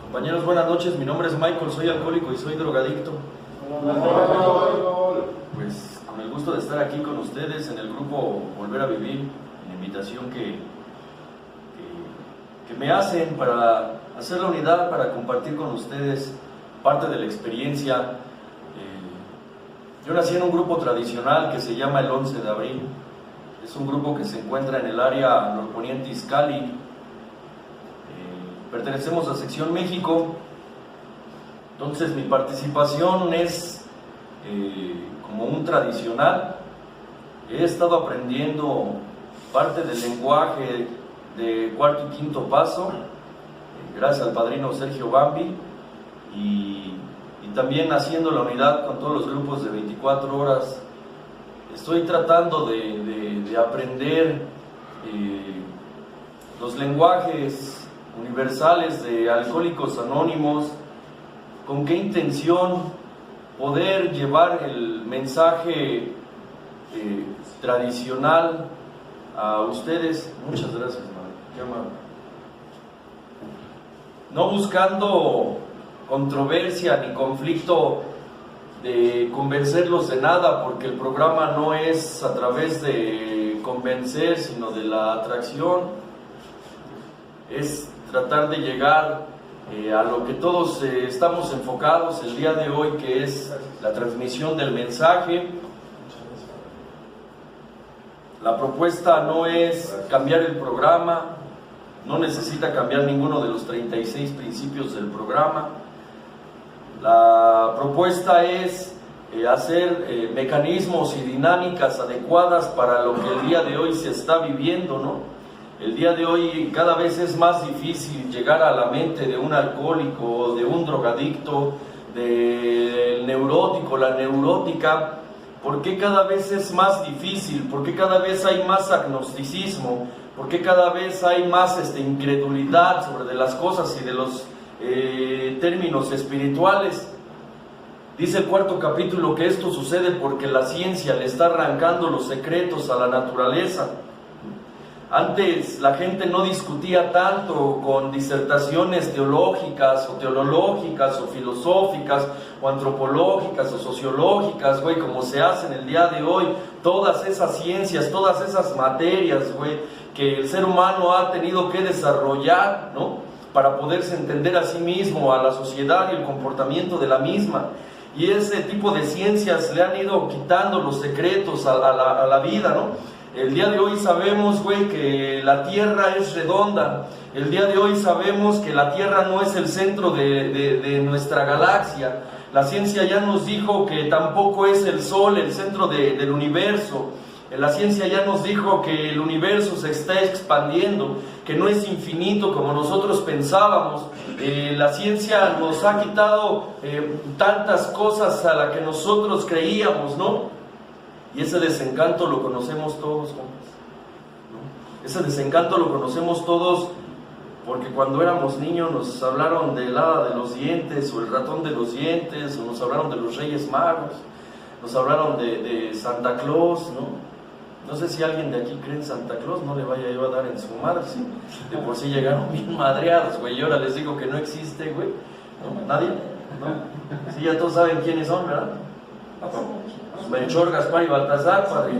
Compañeros, buenas noches. Mi nombre es Michael, soy alcohólico y soy drogadicto. Pues con el gusto de estar aquí con ustedes en el grupo Volver a Vivir, la invitación que me hacen para hacer la unidad, para compartir con ustedes parte de la experiencia. Yo nací en un grupo tradicional que se llama el 11 de abril. Es un grupo que se encuentra en el área norponiente Izcalli. Pertenecemos a Sección México. Entonces mi participación es como un tradicional. He estado aprendiendo parte del lenguaje de cuarto y quinto paso, gracias al padrino Sergio Bambi, y también haciendo la unidad con todos los grupos de 24 horas. Estoy tratando de aprender los lenguajes universales de Alcohólicos Anónimos. ¿Con qué intención? Poder llevar el mensaje tradicional a ustedes. Muchas gracias, madre. Qué amable. No buscando controversia ni conflicto de convencerlos de nada, porque el programa no es a través de convencer, sino de la atracción. Es tratar de llegar a lo que todos estamos enfocados el día de hoy, que es la transmisión del mensaje. La propuesta no es cambiar el programa, no necesita cambiar ninguno de los 36 principios del programa. La propuesta es hacer mecanismos y dinámicas adecuadas para lo que el día de hoy se está viviendo, ¿no? El día de hoy cada vez es más difícil llegar a la mente de un alcohólico, de un drogadicto, del neurótico, la neurótica. ¿Por qué cada vez es más difícil? ¿Por qué cada vez hay más agnosticismo? ¿Por qué cada vez hay más incredulidad sobre de las cosas y de los términos espirituales? Dice el cuarto capítulo que esto sucede porque la ciencia le está arrancando los secretos a la naturaleza. Antes la gente no discutía tanto con disertaciones teológicas o teológicas o filosóficas o antropológicas o sociológicas, güey, como se hace en el día de hoy. Todas esas ciencias, todas esas materias, güey, que el ser humano ha tenido que desarrollar, ¿no? Para poderse entender a sí mismo, a la sociedad y el comportamiento de la misma. Y ese tipo de ciencias le han ido quitando los secretos a la vida, ¿no? El día de hoy sabemos, güey, que la Tierra es redonda. El día de hoy sabemos que la Tierra no es el centro de nuestra galaxia. La ciencia ya nos dijo que tampoco es el Sol el centro del universo. La ciencia ya nos dijo que el universo se está expandiendo, que no es infinito como nosotros pensábamos. La ciencia nos ha quitado tantas cosas a las que nosotros creíamos, ¿no? Y ese desencanto lo conocemos todos, compas, ¿no? Ese desencanto lo conocemos todos porque cuando éramos niños nos hablaron del hada de los dientes o el ratón de los dientes, o nos hablaron de los Reyes Magos, nos hablaron de Santa Claus, ¿no? No sé si alguien de aquí cree en Santa Claus, no le vaya yo a dar en su madre, ¿sí? De por sí llegaron bien madreados, güey, y ahora les digo que no existe, güey, ¿no? ¿Nadie? ¿No? Sí, ya todos saben quiénes son, ¿verdad? Melchor, Gaspar y Baltasar, padre.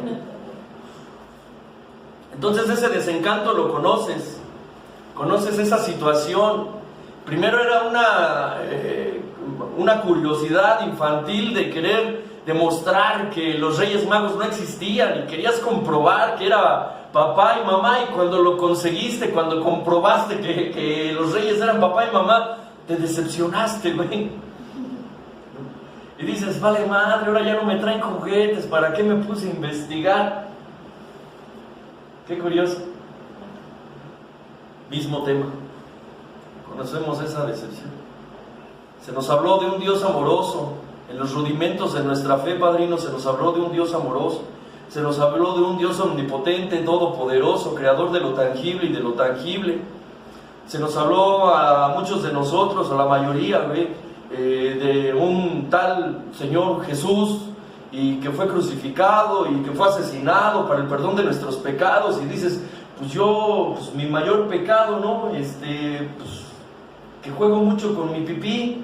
Entonces ese desencanto lo conoces esa situación. Primero era una curiosidad infantil de querer demostrar que los Reyes Magos no existían y querías comprobar que era papá y mamá, y cuando lo conseguiste, cuando comprobaste que los Reyes eran papá y mamá, te decepcionaste, güey. Y dices, vale madre, ahora ya no me traen juguetes, ¿para qué me puse a investigar? Qué curioso. Mismo tema. Conocemos esa decepción. Se nos habló de un Dios amoroso. En los rudimentos de nuestra fe, padrino, se nos habló de un Dios amoroso. Se nos habló de un Dios omnipotente, todopoderoso, creador de lo tangible y de lo tangible. Se nos habló a muchos de nosotros, a la mayoría, de un tal Señor Jesús, y que fue crucificado y que fue asesinado para el perdón de nuestros pecados, y dices, pues mi mayor pecado, ¿no? Pues que juego mucho con mi pipí,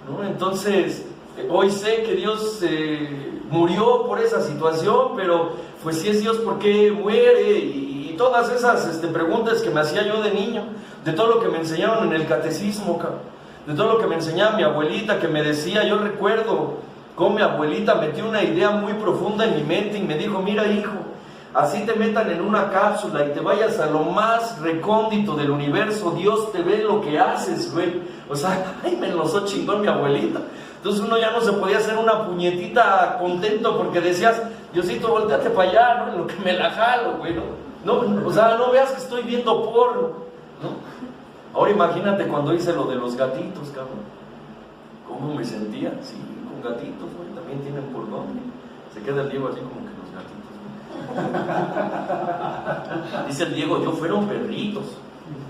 ¿no? Entonces, hoy sé que Dios murió por esa situación, pero pues si es Dios, ¿por qué muere? Y todas esas preguntas que me hacía yo de niño, de todo lo que me enseñaron en el catecismo, de todo lo que me enseñaba mi abuelita, que me decía, yo recuerdo cómo mi abuelita metió una idea muy profunda en mi mente y me dijo, mira hijo, así te metan en una cápsula y te vayas a lo más recóndito del universo, Dios te ve lo que haces, güey. O sea, ay, me enlozó chingón mi abuelita. Entonces uno ya no se podía hacer una puñetita contento porque decías, Diosito, volteate para allá, ¿no? En lo que me la jalo, güey, ¿no? O sea, no veas que estoy viendo porno, ¿no? Ahora imagínate cuando hice lo de los gatitos, cabrón. ¿Cómo me sentía? Sí, con gatitos, güey, también tienen por dónde. Se queda el Diego así como que los gatitos, ¿no? Dice el Diego, yo fueron perritos,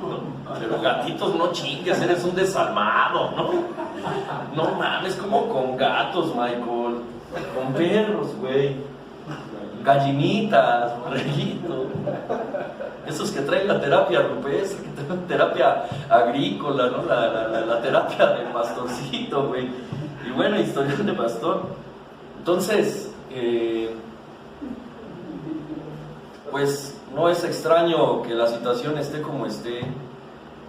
¿no? Pero gatitos no chingues, eres un desalmado, ¿no? No mames, como con gatos, Michael. Con perros, güey. Gallinitas, borreguitos. Esos que traen la terapia rupestre, que traen terapia agrícola, ¿no? La terapia del pastorcito, güey. Y bueno, historial de pastor. Entonces, pues no es extraño que la situación esté como esté,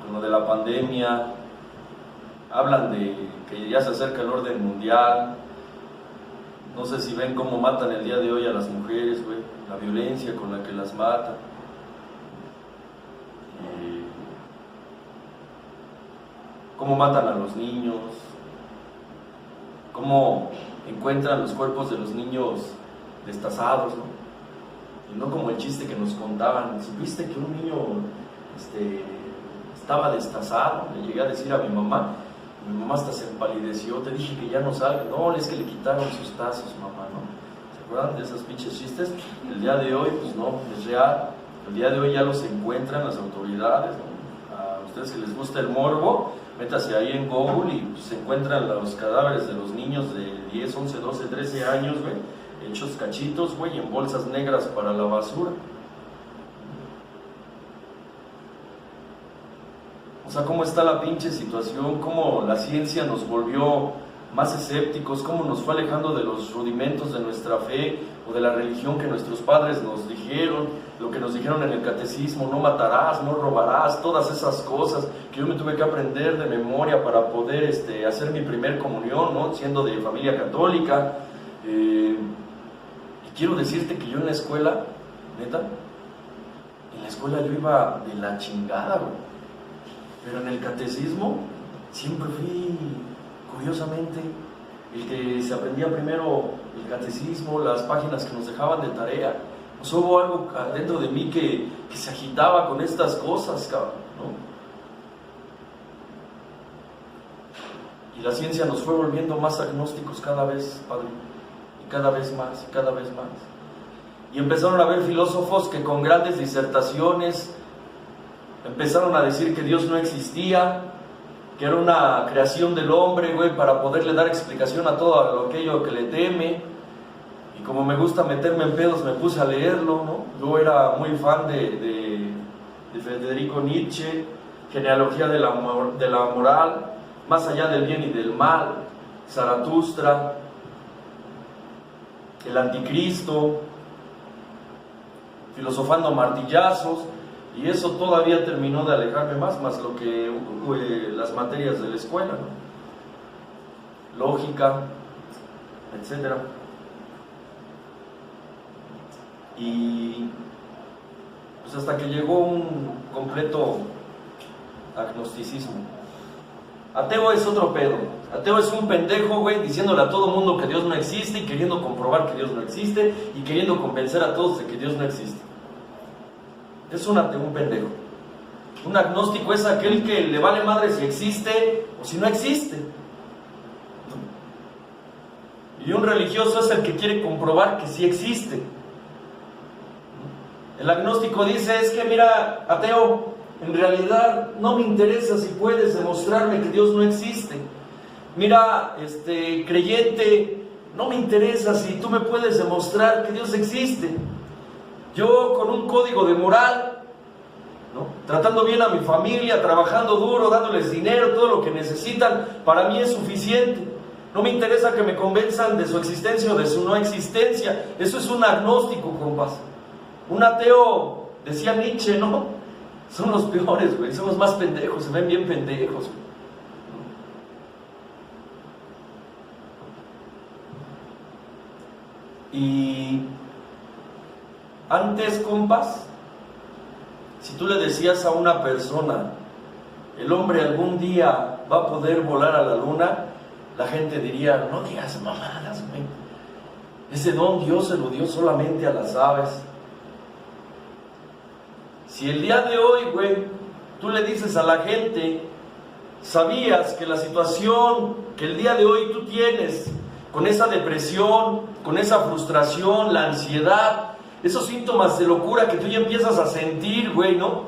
con lo de la pandemia. Hablan de que ya se acerca el orden mundial. No sé si ven cómo matan el día de hoy a las mujeres, güey. La violencia con la que las matan. Cómo matan a los niños. Cómo encuentran los cuerpos de los niños destazados, ¿no? Y no como el chiste que nos contaban. ¿Supiste que un niño estaba destazado? Le llegué a decir a mi mamá. Mi mamá hasta se empalideció, te dije que ya no salga. No, es que le quitaron sus tazos, mamá, ¿no? ¿Se acuerdan de esos pinches chistes? El día de hoy, pues no, es real. El día de hoy ya los encuentran las autoridades, ¿no? A ustedes que les gusta el morbo, métase ahí en Google y pues, se encuentran los cadáveres de los niños de 10, 11, 12, 13 años, güey, hechos cachitos, güey, en bolsas negras para la basura. O sea, cómo está la pinche situación, cómo la ciencia nos volvió más escépticos, cómo nos fue alejando de los rudimentos de nuestra fe o de la religión que nuestros padres nos dijeron, lo que nos dijeron en el catecismo, no matarás, no robarás, todas esas cosas que yo me tuve que aprender de memoria para poder hacer mi primer comunión, ¿no? Siendo de familia católica. Y quiero decirte que yo en la escuela, neta, en la escuela yo iba de la chingada, güey. Pero en el catecismo siempre fui, curiosamente, el que se aprendía primero el catecismo, las páginas que nos dejaban de tarea. Pues hubo algo dentro de mí que se agitaba con estas cosas, cabrón, ¿no? Y la ciencia nos fue volviendo más agnósticos cada vez, padre, y cada vez más, y cada vez más. Y empezaron a haber filósofos que con grandes disertaciones empezaron a decir que Dios no existía, que era una creación del hombre, güey, para poderle dar explicación a todo aquello que le teme. Y como me gusta meterme en pedos, me puse a leerlo, ¿no? Yo era muy fan de Federico Nietzsche, Genealogía de la moral, Más allá del bien y del mal, Zaratustra, el Anticristo, Filosofando a martillazos. Y eso todavía terminó de alejarme más lo que las materias de la escuela, ¿no? Lógica, etc. Y pues hasta que llegó un completo agnosticismo. Ateo es otro pedo. Ateo es un pendejo, güey, diciéndole a todo mundo que Dios no existe y queriendo comprobar que Dios no existe y queriendo convencer a todos de que Dios no existe. Es un ateo, un pendejo. Un agnóstico es aquel que le vale madre si existe o si no existe. Y un religioso es el que quiere comprobar que sí existe. El agnóstico dice, es que mira, ateo, en realidad no me interesa si puedes demostrarme que Dios no existe. Mira, creyente, no me interesa si tú me puedes demostrar que Dios existe. Yo con un código de moral, ¿no?, tratando bien a mi familia, trabajando duro, dándoles dinero, todo lo que necesitan, para mí es suficiente. No me interesa que me convenzan de su existencia o de su no existencia. Eso es un agnóstico, compas. Un ateo, decía Nietzsche, ¿no? Son los peores, güey. Son los más pendejos, se ven bien pendejos, güey. Y antes, compas, si tú le decías a una persona, el hombre algún día va a poder volar a la luna, la gente diría, no digas mamadas, güey. Ese don Dios se lo dio solamente a las aves. Si el día de hoy, güey, tú le dices a la gente, ¿sabías que la situación que el día de hoy tú tienes, con esa depresión, con esa frustración, la ansiedad, esos síntomas de locura que tú ya empiezas a sentir, güey, ¿no?,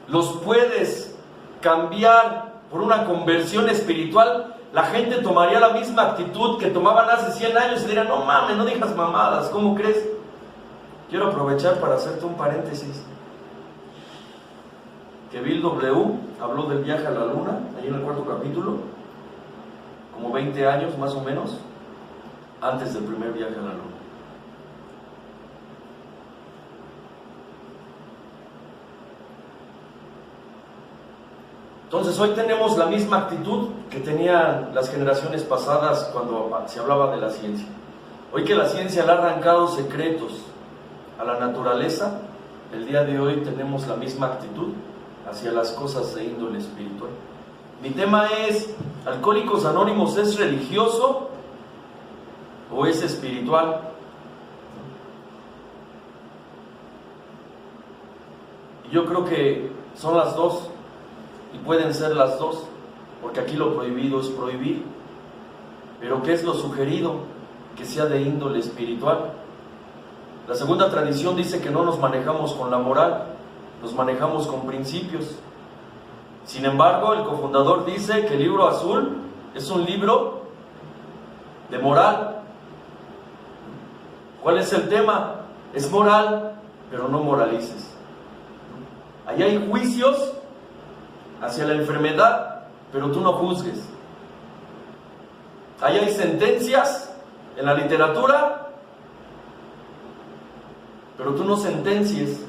los puedes cambiar por una conversión espiritual? La gente tomaría la misma actitud que tomaban hace 100 años y dirían, no mames, no digas mamadas, ¿cómo crees? Quiero aprovechar para hacerte un paréntesis. Que Bill W. habló del viaje a la luna, ahí en el 4º capítulo, como 20 años más o menos, antes del primer viaje a la luna. Entonces hoy tenemos la misma actitud que tenían las generaciones pasadas cuando se hablaba de la ciencia. Hoy que la ciencia le ha arrancado secretos a la naturaleza, el día de hoy tenemos la misma actitud hacia las cosas de índole espiritual. Mi tema es, ¿Alcohólicos Anónimos es religioso o es espiritual? Y yo creo que son las dos, y pueden ser las dos, porque aquí lo prohibido es prohibir. Pero ¿qué es lo sugerido? Que sea de índole espiritual. La segunda tradición dice que no nos manejamos con la moral, nos manejamos con principios. Sin embargo, el cofundador dice que el libro azul es un libro de moral. ¿Cuál es el tema? Es moral, pero no moralices. Ahí hay juicios hacia la enfermedad, pero tú no juzgues. Ahí hay sentencias en la literatura, pero tú no sentencies.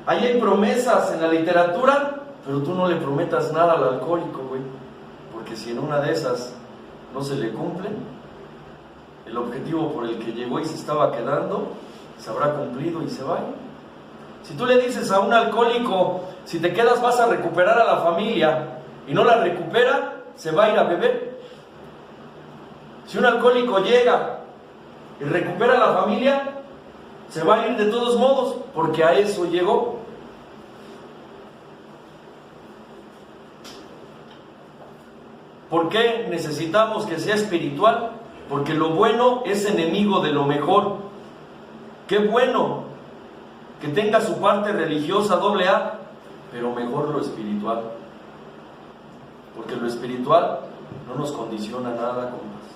Ahí hay promesas en la literatura, pero tú no le prometas nada al alcohólico, güey. Porque si en una de esas no se le cumplen, el objetivo por el que llegó y se estaba quedando, se habrá cumplido y se va. Si tú le dices a un alcohólico, si te quedas vas a recuperar a la familia, y no la recupera, se va a ir a beber. Si un alcohólico llega y recupera a la familia, se va a ir de todos modos, porque a eso llegó. ¿Por qué necesitamos que sea espiritual? Porque lo bueno es enemigo de lo mejor. Qué bueno que tenga su parte religiosa AA, pero mejor lo espiritual. Porque lo espiritual no nos condiciona nada, compas.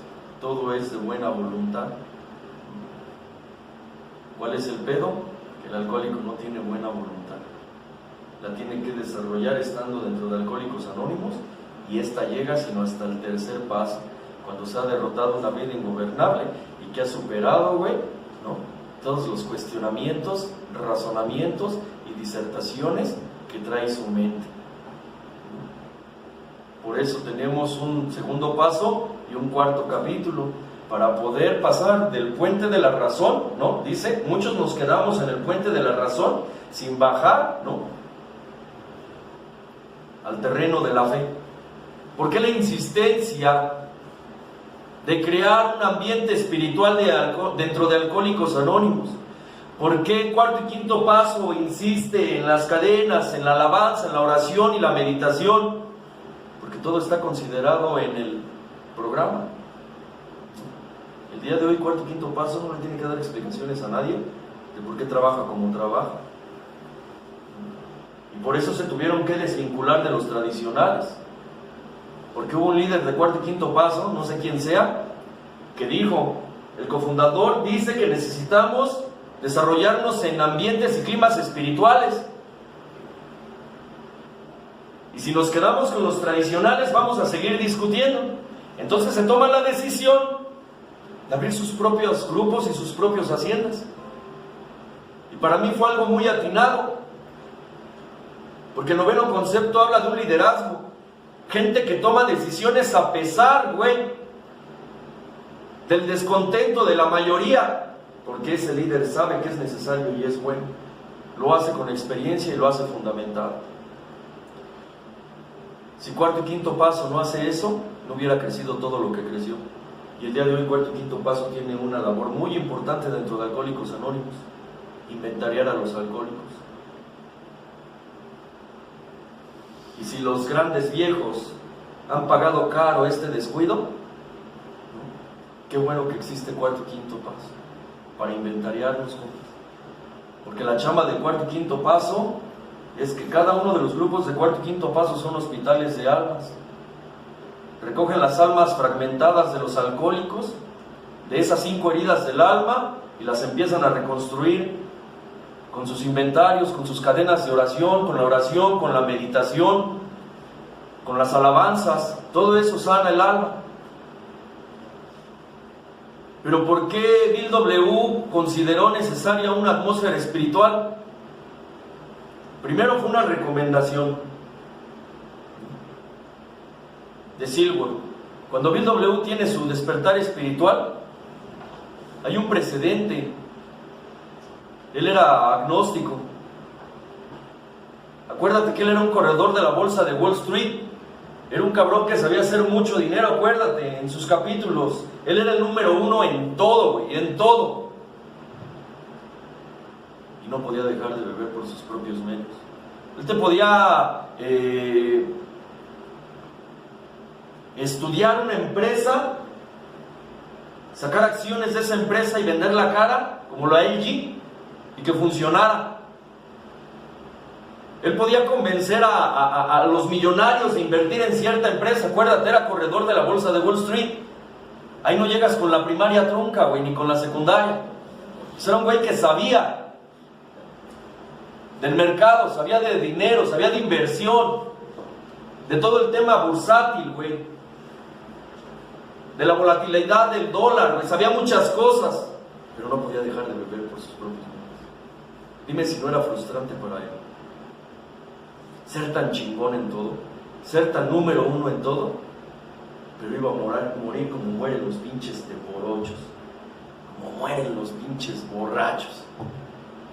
Todo es de buena voluntad. ¿Cuál es el pedo? Que el alcohólico no tiene buena voluntad. La tiene que desarrollar estando dentro de Alcohólicos Anónimos, y esta llega sino hasta el tercer paso, cuando se ha derrotado una vida ingobernable y que ha superado, güey, ¿no?, todos los cuestionamientos, razonamientos y disertaciones que trae su mente. Por eso tenemos un segundo paso y un cuarto capítulo, para poder pasar del puente de la razón, ¿no? Dice, muchos nos quedamos en el puente de la razón sin bajar, ¿no?, al terreno de la fe. ¿Por qué la insistencia de crear un ambiente espiritual dentro de Alcohólicos Anónimos? ¿Por qué el cuarto y quinto paso insiste en las cadenas, en la alabanza, en la oración y la meditación? Porque todo está considerado en el programa. El día de hoy, cuarto y quinto paso, no le tiene que dar explicaciones a nadie de por qué trabaja como trabaja. Y por eso se tuvieron que desvincular de los tradicionales. Porque hubo un líder de cuarto y quinto paso, no sé quién sea, que dijo, el cofundador dice que necesitamos desarrollarnos en ambientes y climas espirituales. Y si nos quedamos con los tradicionales, vamos a seguir discutiendo. Entonces se toma la decisión de abrir sus propios grupos y sus propias haciendas. Y para mí fue algo muy atinado, porque el noveno concepto habla de un liderazgo. Gente que toma decisiones a pesar, del descontento de la mayoría, porque ese líder sabe que es necesario y es bueno. Lo hace con experiencia y lo hace fundamentado. Si Cuarto y Quinto Paso no hace eso, no hubiera crecido todo lo que creció. Y el día de hoy Cuarto y Quinto Paso tiene una labor muy importante dentro de Alcohólicos Anónimos: inventariar a los alcohólicos. Y si los grandes viejos han pagado caro este descuido, qué bueno que existe Cuarto y Quinto Paso para inventariarnos juntos. Porque la chamba de Cuarto y Quinto Paso es que cada uno de los grupos de Cuarto y Quinto Paso son hospitales de almas. Recogen las almas fragmentadas de los alcohólicos, de esas 5 heridas del alma, y las empiezan a reconstruir con sus inventarios, con sus cadenas de oración, con la meditación, con las alabanzas. Todo eso sana el alma. Pero ¿por qué Bill W. consideró necesaria una atmósfera espiritual? Primero fue una recomendación de Silver. Cuando Bill W. tiene su despertar espiritual, hay un precedente. Él era agnóstico. Acuérdate que él era un corredor de la bolsa de Wall Street. Era un cabrón que sabía hacer mucho dinero, acuérdate, en sus capítulos. Él era el número 1 en todo, en todo. Y no podía dejar de beber por sus propios medios. Él te podía estudiar una empresa, sacar acciones de esa empresa y vender la cara, como la LG, y que funcionara. Él podía convencer a los millonarios de invertir en cierta empresa. Acuérdate, era corredor de la bolsa de Wall Street. Ahí no llegas con la primaria trunca, ni con la secundaria. Era un güey que sabía del mercado, sabía de dinero, sabía de inversión, de todo el tema bursátil, de la volatilidad del dólar, sabía muchas cosas, pero no podía dejar de beber por sus propios medios. Dime si no era frustrante para él ser tan chingón en todo, ser tan número 1 en todo, pero iba a morir como mueren los pinches teporochos, como mueren los pinches borrachos,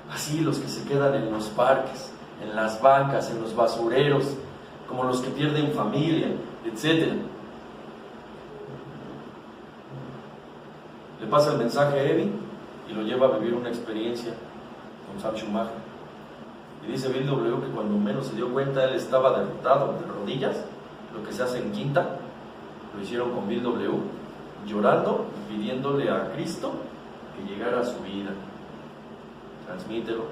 así los que se quedan en los parques, en las bancas, en los basureros, como los que pierden familia, etc. Le pasa el mensaje a Eddie y lo lleva a vivir una experiencia con Sam Schumacher. Y dice Bill W. que cuando menos se dio cuenta, él estaba derrotado de rodillas, lo que se hace en quinta. Lo hicieron con Bill W., llorando y pidiéndole a Cristo que llegara a su vida. Transmítelo.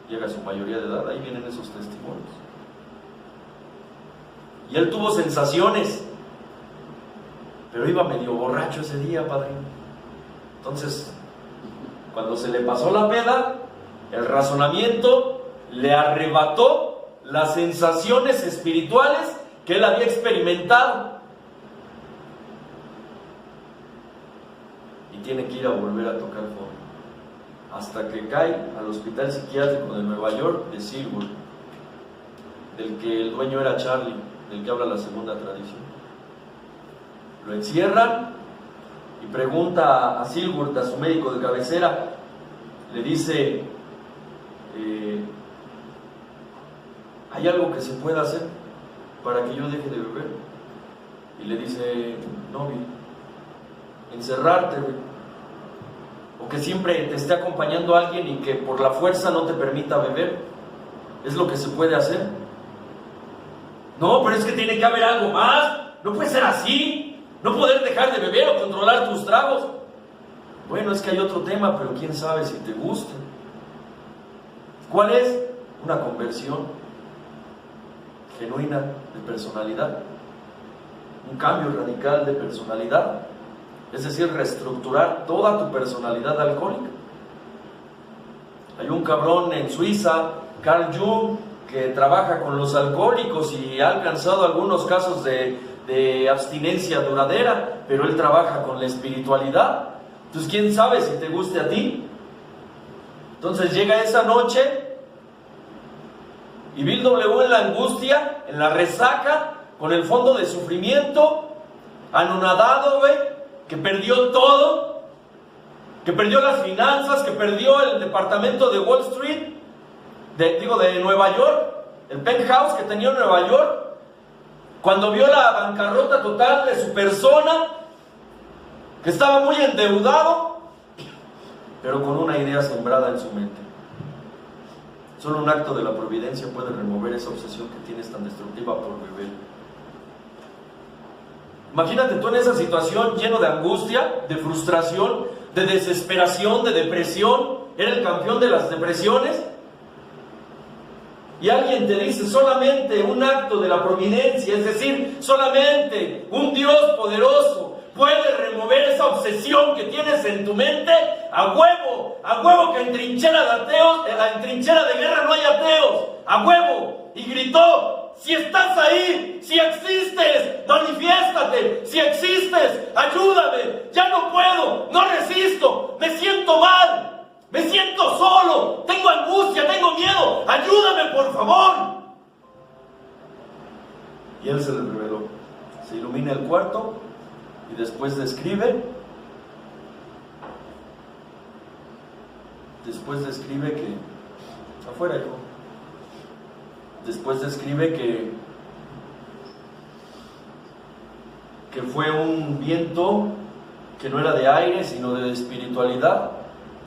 Llega a su mayoría de edad, ahí vienen esos testimonios. Y él tuvo sensaciones, pero iba medio borracho ese día, padrino. Entonces, cuando se le pasó la peda, el razonamiento le arrebató las sensaciones espirituales que él había experimentado. Y tiene que ir a volver a tocar fondo. Hasta que cae al hospital psiquiátrico de Nueva York de Silver, del que el dueño era Charlie, del que habla la segunda tradición. Lo encierran y pregunta a Silver, a su médico de cabecera, le dice: ¿hay algo que se pueda hacer para que yo deje de beber? Y le dice: no, Bill, encerrarte, o que siempre te esté acompañando alguien y que por la fuerza no te permita beber, es lo que se puede hacer. No, pero es que tiene que haber algo más, no puede ser así, no poder dejar de beber o controlar tus tragos. Bueno, es que hay otro tema, pero quién sabe si te guste. ¿Cuál es? Una conversión genuina de personalidad, un cambio radical de personalidad. es decir, reestructurar toda tu personalidad alcohólica. Hay un cabrón en Suiza, Carl Jung, que trabaja con los alcohólicos y ha alcanzado algunos casos de abstinencia duradera, pero él trabaja con la espiritualidad. Entonces, ¿quién sabe si te guste a ti? Entonces llega esa noche y Bill W. en la angustia, en la resaca, con el fondo de sufrimiento, anonadado, que perdió todo, que perdió las finanzas, que perdió el departamento de Wall Street, de Nueva York, el penthouse que tenía en Nueva York, cuando vio la bancarrota total de su persona, que estaba muy endeudado, pero con una idea sembrada en su mente. Solo un acto de la providencia puede remover esa obsesión que tienes tan destructiva por beber. Imagínate tú en esa situación lleno de angustia, de frustración, de desesperación, de depresión. Era el campeón de las depresiones. Y alguien te dice solamente un acto de la providencia, es decir, solamente un Dios poderoso puede remover esa obsesión que tienes en tu mente. A huevo que en trinchera de ateos, en trinchera de guerra no hay ateos, a huevo. Y gritó: si estás ahí, si existes, manifiéstate, si existes, ayúdame, ya no puedo, no resisto, me siento mal. Me siento solo, tengo angustia, tengo miedo, ayúdame por favor. Y él se le reveló. Se ilumina el cuarto y después describe que afuera, hijo. Después describe que fue un viento que no era de aire, sino de espiritualidad.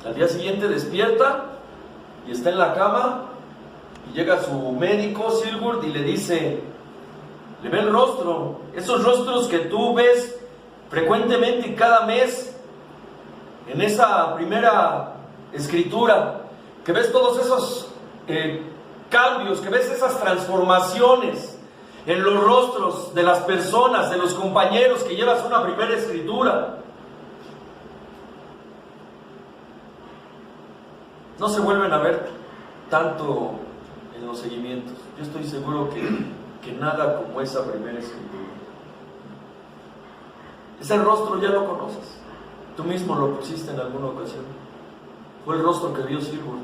Al día siguiente despierta y está en la cama y llega su médico, Silgurd, y le dice, le ve el rostro, esos rostros que tú ves frecuentemente cada mes en esa primera escritura, que ves todos esos cambios, que ves esas transformaciones en los rostros de las personas, de los compañeros que llevas una primera escritura. No se vuelven a ver tanto en los seguimientos. Yo estoy seguro que nada como esa primera escritura. Ese rostro ya lo conoces. Tú mismo lo pusiste en alguna ocasión. Fue el rostro que vio Silgurd.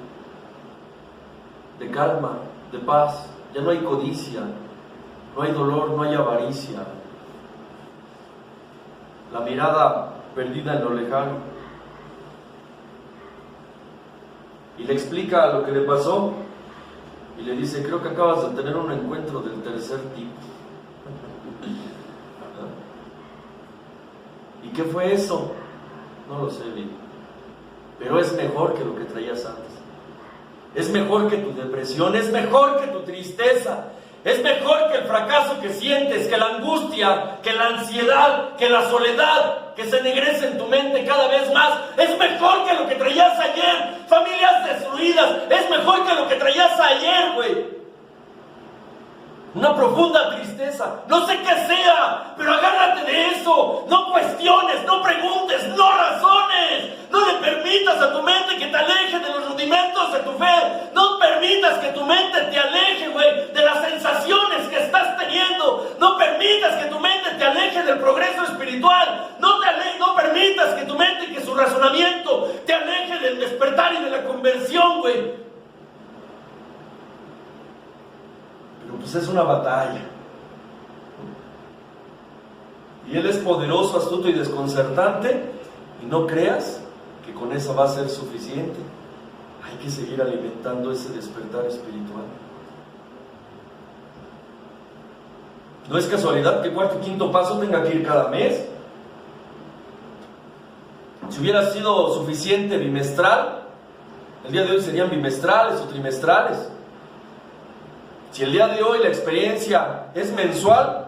De calma, de paz. Ya no hay codicia, no hay dolor, no hay avaricia. La mirada perdida en lo lejano. Y le explica lo que le pasó y le dice, creo que acabas de tener un encuentro del tercer tipo. ¿Y qué fue eso? No lo sé bien, pero es mejor que lo que traías antes. Es mejor que tu depresión, es mejor que tu tristeza, es mejor que el fracaso que sientes, que la angustia, que la ansiedad, que la soledad que se ennegrece en tu mente cada vez más. Es mejor que lo que traías ayer. Familias destruidas, es mejor que lo que traías ayer, güey. Una profunda tristeza, no sé qué sea, pero agárrate de eso. No cuestiones, no preguntes, no razones. No le permitas a tu mente que te aleje de los rudimentos de tu fe. No permitas que tu mente te aleje, güey, de las sensaciones que estás teniendo. No permitas que tu mente te aleje del progreso espiritual. No permitas que tu mente y que su razonamiento te aleje del despertar y de la conversión, güey. Pues es una batalla. Y Él es poderoso, astuto y desconcertante. Y no creas que con eso va a ser suficiente. Hay que seguir alimentando ese despertar espiritual. No es casualidad que cuarto y quinto paso tenga que ir cada mes. Si hubiera sido suficiente bimestral, el día de hoy serían bimestrales o trimestrales. Si el día de hoy la experiencia es mensual,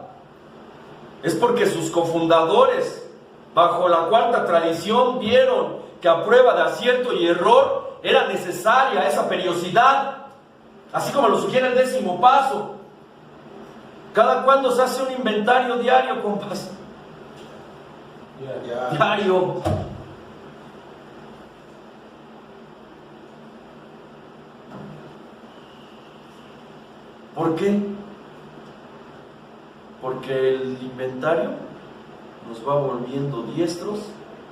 es porque sus cofundadores, bajo la cuarta tradición, vieron que a prueba de acierto y error era necesaria esa periodicidad, así como lo sugiere el 10º paso. Cada cuando se hace un inventario diario, compas. Diario. ¿Por qué? Porque el inventario nos va volviendo diestros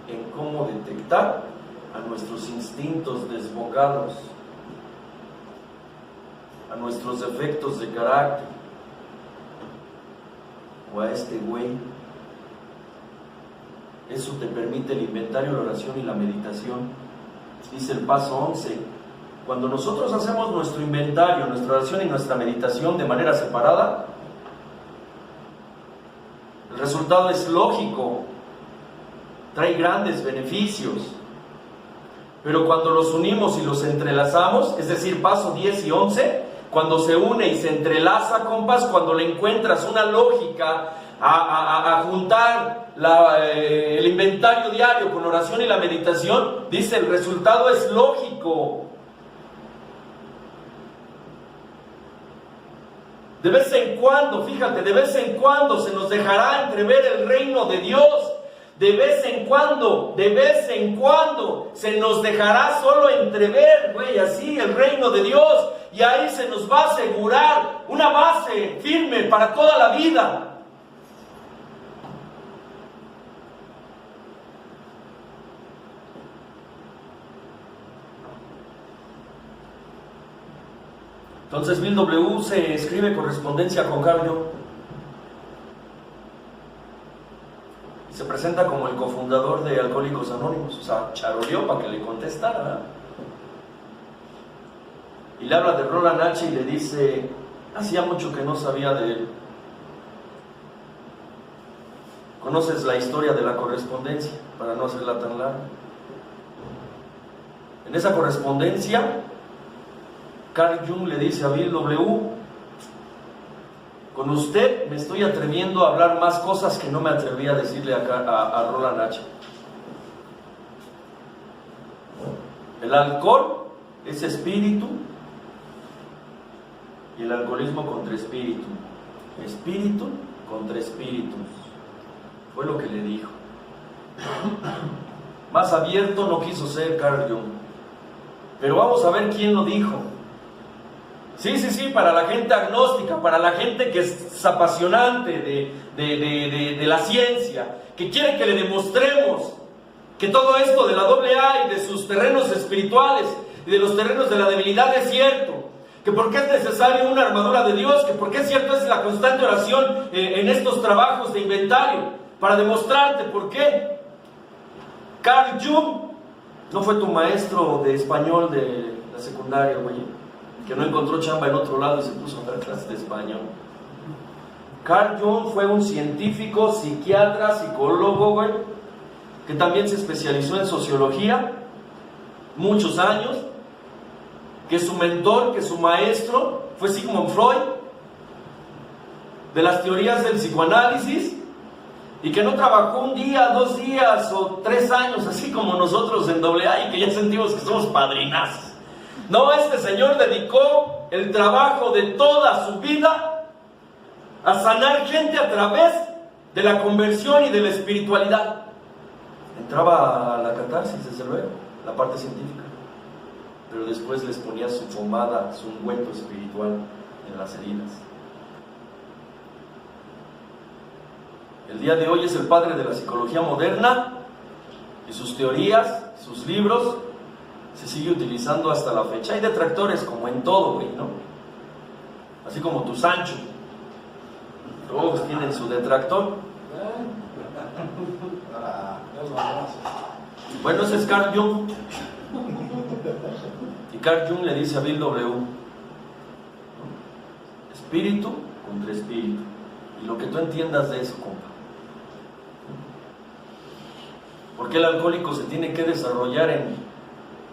en cómo detectar a nuestros instintos desbocados, a nuestros defectos de carácter, o a este güey. Eso te permite el inventario, la oración y la meditación. Dice el paso 11. Cuando nosotros hacemos nuestro inventario, nuestra oración y nuestra meditación de manera separada, el resultado es lógico, trae grandes beneficios. Pero cuando los unimos y los entrelazamos, es decir, paso 10 y 11, cuando se une y se entrelaza, compas, cuando le encuentras una lógica a juntar el inventario diario con oración y la meditación, dice, el resultado es lógico. De vez en cuando, fíjate, de vez en cuando se nos dejará entrever el reino de Dios. De vez en cuando se nos dejará solo entrever, güey, así el reino de Dios. Y ahí se nos va a asegurar una base firme para toda la vida. Entonces Bill W. se escribe correspondencia con Carl Jung. Se presenta como el cofundador de Alcohólicos Anónimos. O sea, charoleó para que le contestara, ¿verdad? Y le habla de Roland H. y le dice, hacía mucho que no sabía de él. ¿Conoces la historia de la correspondencia? Para no hacerla tan larga. En esa correspondencia, Carl Jung le dice a Bill W., con usted me estoy atreviendo a hablar más cosas que no me atreví a decirle a Roland H. El alcohol es espíritu y el alcoholismo contra espíritu. Espíritu contra espíritus. Fue lo que le dijo. Más abierto no quiso ser Carl Jung. Pero vamos a ver quién lo dijo. Sí, para la gente agnóstica, para la gente que es apasionante de la ciencia, que quiere que le demostremos que todo esto de la AA y de sus terrenos espirituales y de los terrenos de la debilidad es cierto, que porque es necesario una armadura de Dios, que porque es cierto es la constante oración en estos trabajos de inventario, para demostrarte por qué. Carl Jung no fue tu maestro de español de la secundaria, güey, que no encontró chamba en otro lado y se puso a dar clases de español. Carl Jung fue un científico, psiquiatra, psicólogo, güey, que también se especializó en sociología, muchos años, que su mentor, que su maestro fue Sigmund Freud, de las teorías del psicoanálisis, y que no trabajó un día, 2 días o 3 años, así como nosotros en AA, y que ya sentimos que somos padrinazos. No, este señor dedicó el trabajo de toda su vida a sanar gente a través de la conversión y de la espiritualidad. Entraba a la catarsis, desde luego, la parte científica, pero después les ponía su pomada, su ungüento espiritual en las heridas. El día de hoy es el padre de la psicología moderna y sus teorías, sus libros, se sigue utilizando hasta la fecha. Hay detractores como en todo, güey, ¿no? Así como tu Sancho. Todos tienen su detractor. Bueno, ese es Carl Jung. Y Carl Jung le dice a Bill W., espíritu contra espíritu. Y lo que tú entiendas de eso, compa. Porque el alcohólico se tiene que desarrollar en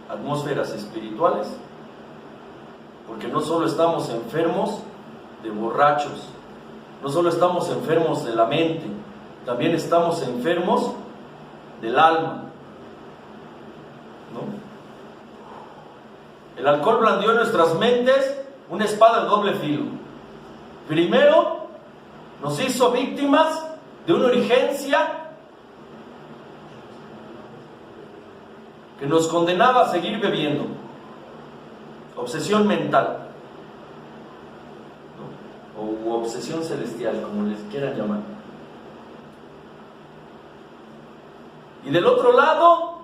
atmósferas espirituales, porque no solo estamos enfermos de borrachos, no solo estamos enfermos de la mente, también estamos enfermos del alma, ¿no? El alcohol blandió en nuestras mentes una espada de doble filo. Primero, nos hizo víctimas de una urgencia que nos condenaba a seguir bebiendo. Obsesión mental, ¿no? O obsesión celestial, como les quieran llamar. Y del otro lado,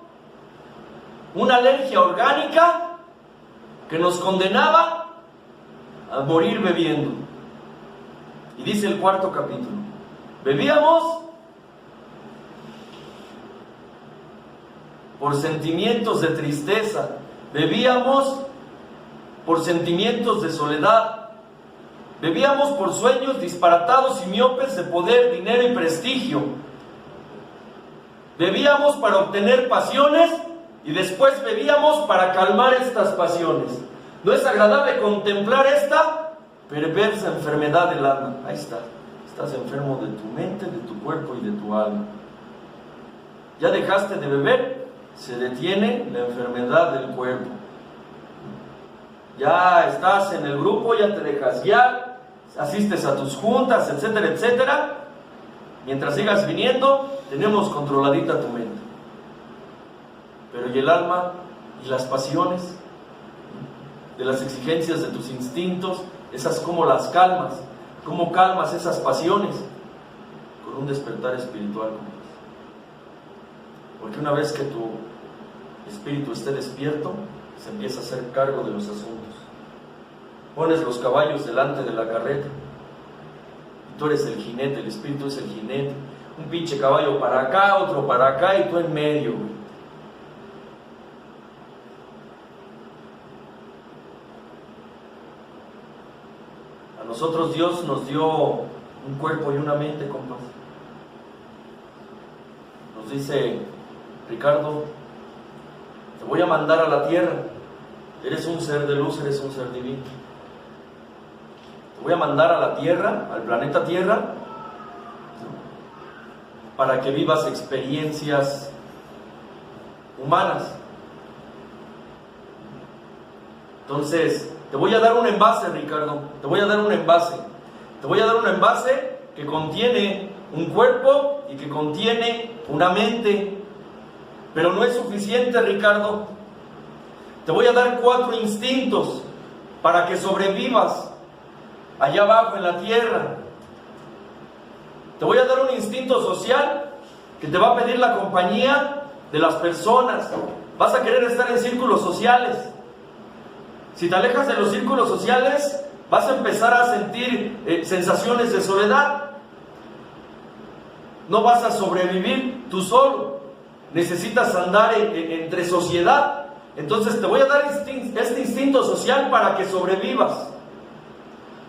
una alergia orgánica que nos condenaba a morir bebiendo. Y dice el cuarto capítulo: bebíamos por sentimientos de tristeza, bebíamos por sentimientos de soledad, bebíamos por sueños disparatados y miopes de poder, dinero y prestigio, bebíamos para obtener pasiones y después bebíamos para calmar estas pasiones. ¿No es agradable contemplar esta perversa enfermedad del alma? Ahí está, estás enfermo de tu mente, de tu cuerpo y de tu alma. Ya dejaste de beber, se detiene la enfermedad del cuerpo. Ya estás en el grupo, ya te dejas guiar, asistes a tus juntas, etcétera, etcétera. Mientras sigas viniendo, tenemos controladita tu mente. Pero ¿y el alma y las pasiones? De las exigencias de tus instintos, esas cómo las calmas, cómo calmas esas pasiones con un despertar espiritual. Porque una vez que tu espíritu esté despierto, se empieza a hacer cargo de los asuntos. Pones los caballos delante de la carreta y tú eres el jinete, el espíritu es el jinete. Un pinche caballo para acá, otro para acá y tú en medio, güey. A nosotros Dios nos dio un cuerpo y una mente, compas. Nos dice: Ricardo, te voy a mandar a la tierra. Eres un ser de luz, eres un ser divino. Te voy a mandar a la tierra, al planeta Tierra, para que vivas experiencias humanas. Entonces, te voy a dar un envase, Ricardo. Te voy a dar un envase. Te voy a dar un envase que contiene un cuerpo y que contiene una mente. Pero no es suficiente, Ricardo. Te voy a dar 4 instintos para que sobrevivas allá abajo en la tierra. Te voy a dar un instinto social que te va a pedir la compañía de las personas. Vas a querer estar en círculos sociales. Si te alejas de los círculos sociales, vas a empezar a sentir sensaciones de soledad. No vas a sobrevivir tú solo. Necesitas andar entre sociedad. Entonces te voy a dar este instinto social para que sobrevivas.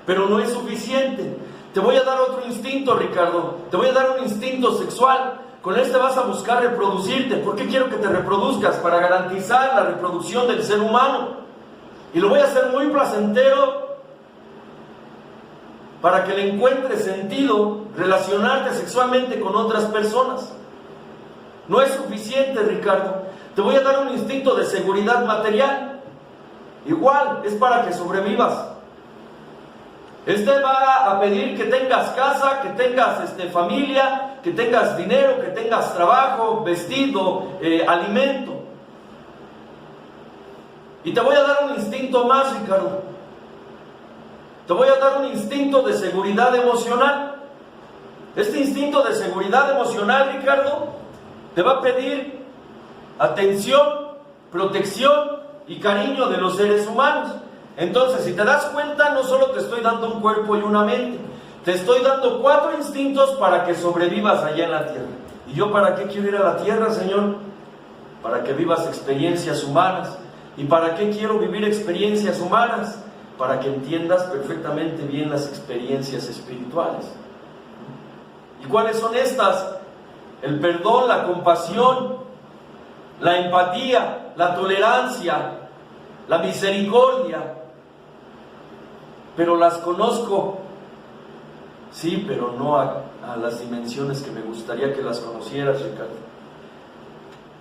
Pero no es suficiente. Te voy a dar otro instinto, Ricardo. Te voy a dar un instinto sexual. Con este vas a buscar reproducirte. ¿Por qué quiero que te reproduzcas? Para garantizar la reproducción del ser humano. Y lo voy a hacer muy placentero para que le encuentres sentido relacionarte sexualmente con otras personas. No es suficiente, Ricardo. Te voy a dar un instinto de seguridad material. Igual, es para que sobrevivas. Este va a pedir que tengas casa, que tengas familia, que tengas dinero, que tengas trabajo, vestido, alimento. Y te voy a dar un instinto más, Ricardo. Te voy a dar un instinto de seguridad emocional. Este instinto de seguridad emocional, Ricardo, te va a pedir atención, protección y cariño de los seres humanos. Entonces, si te das cuenta, no solo te estoy dando un cuerpo y una mente, te estoy dando 4 instintos para que sobrevivas allá en la tierra. ¿Y yo para qué quiero ir a la tierra, Señor? Para que vivas experiencias humanas. ¿Y para qué quiero vivir experiencias humanas? Para que entiendas perfectamente bien las experiencias espirituales. ¿Y cuáles son estas? El perdón, la compasión, la empatía, la tolerancia, la misericordia. Pero las conozco, sí, pero no a las dimensiones que me gustaría que las conocieras, Ricardo.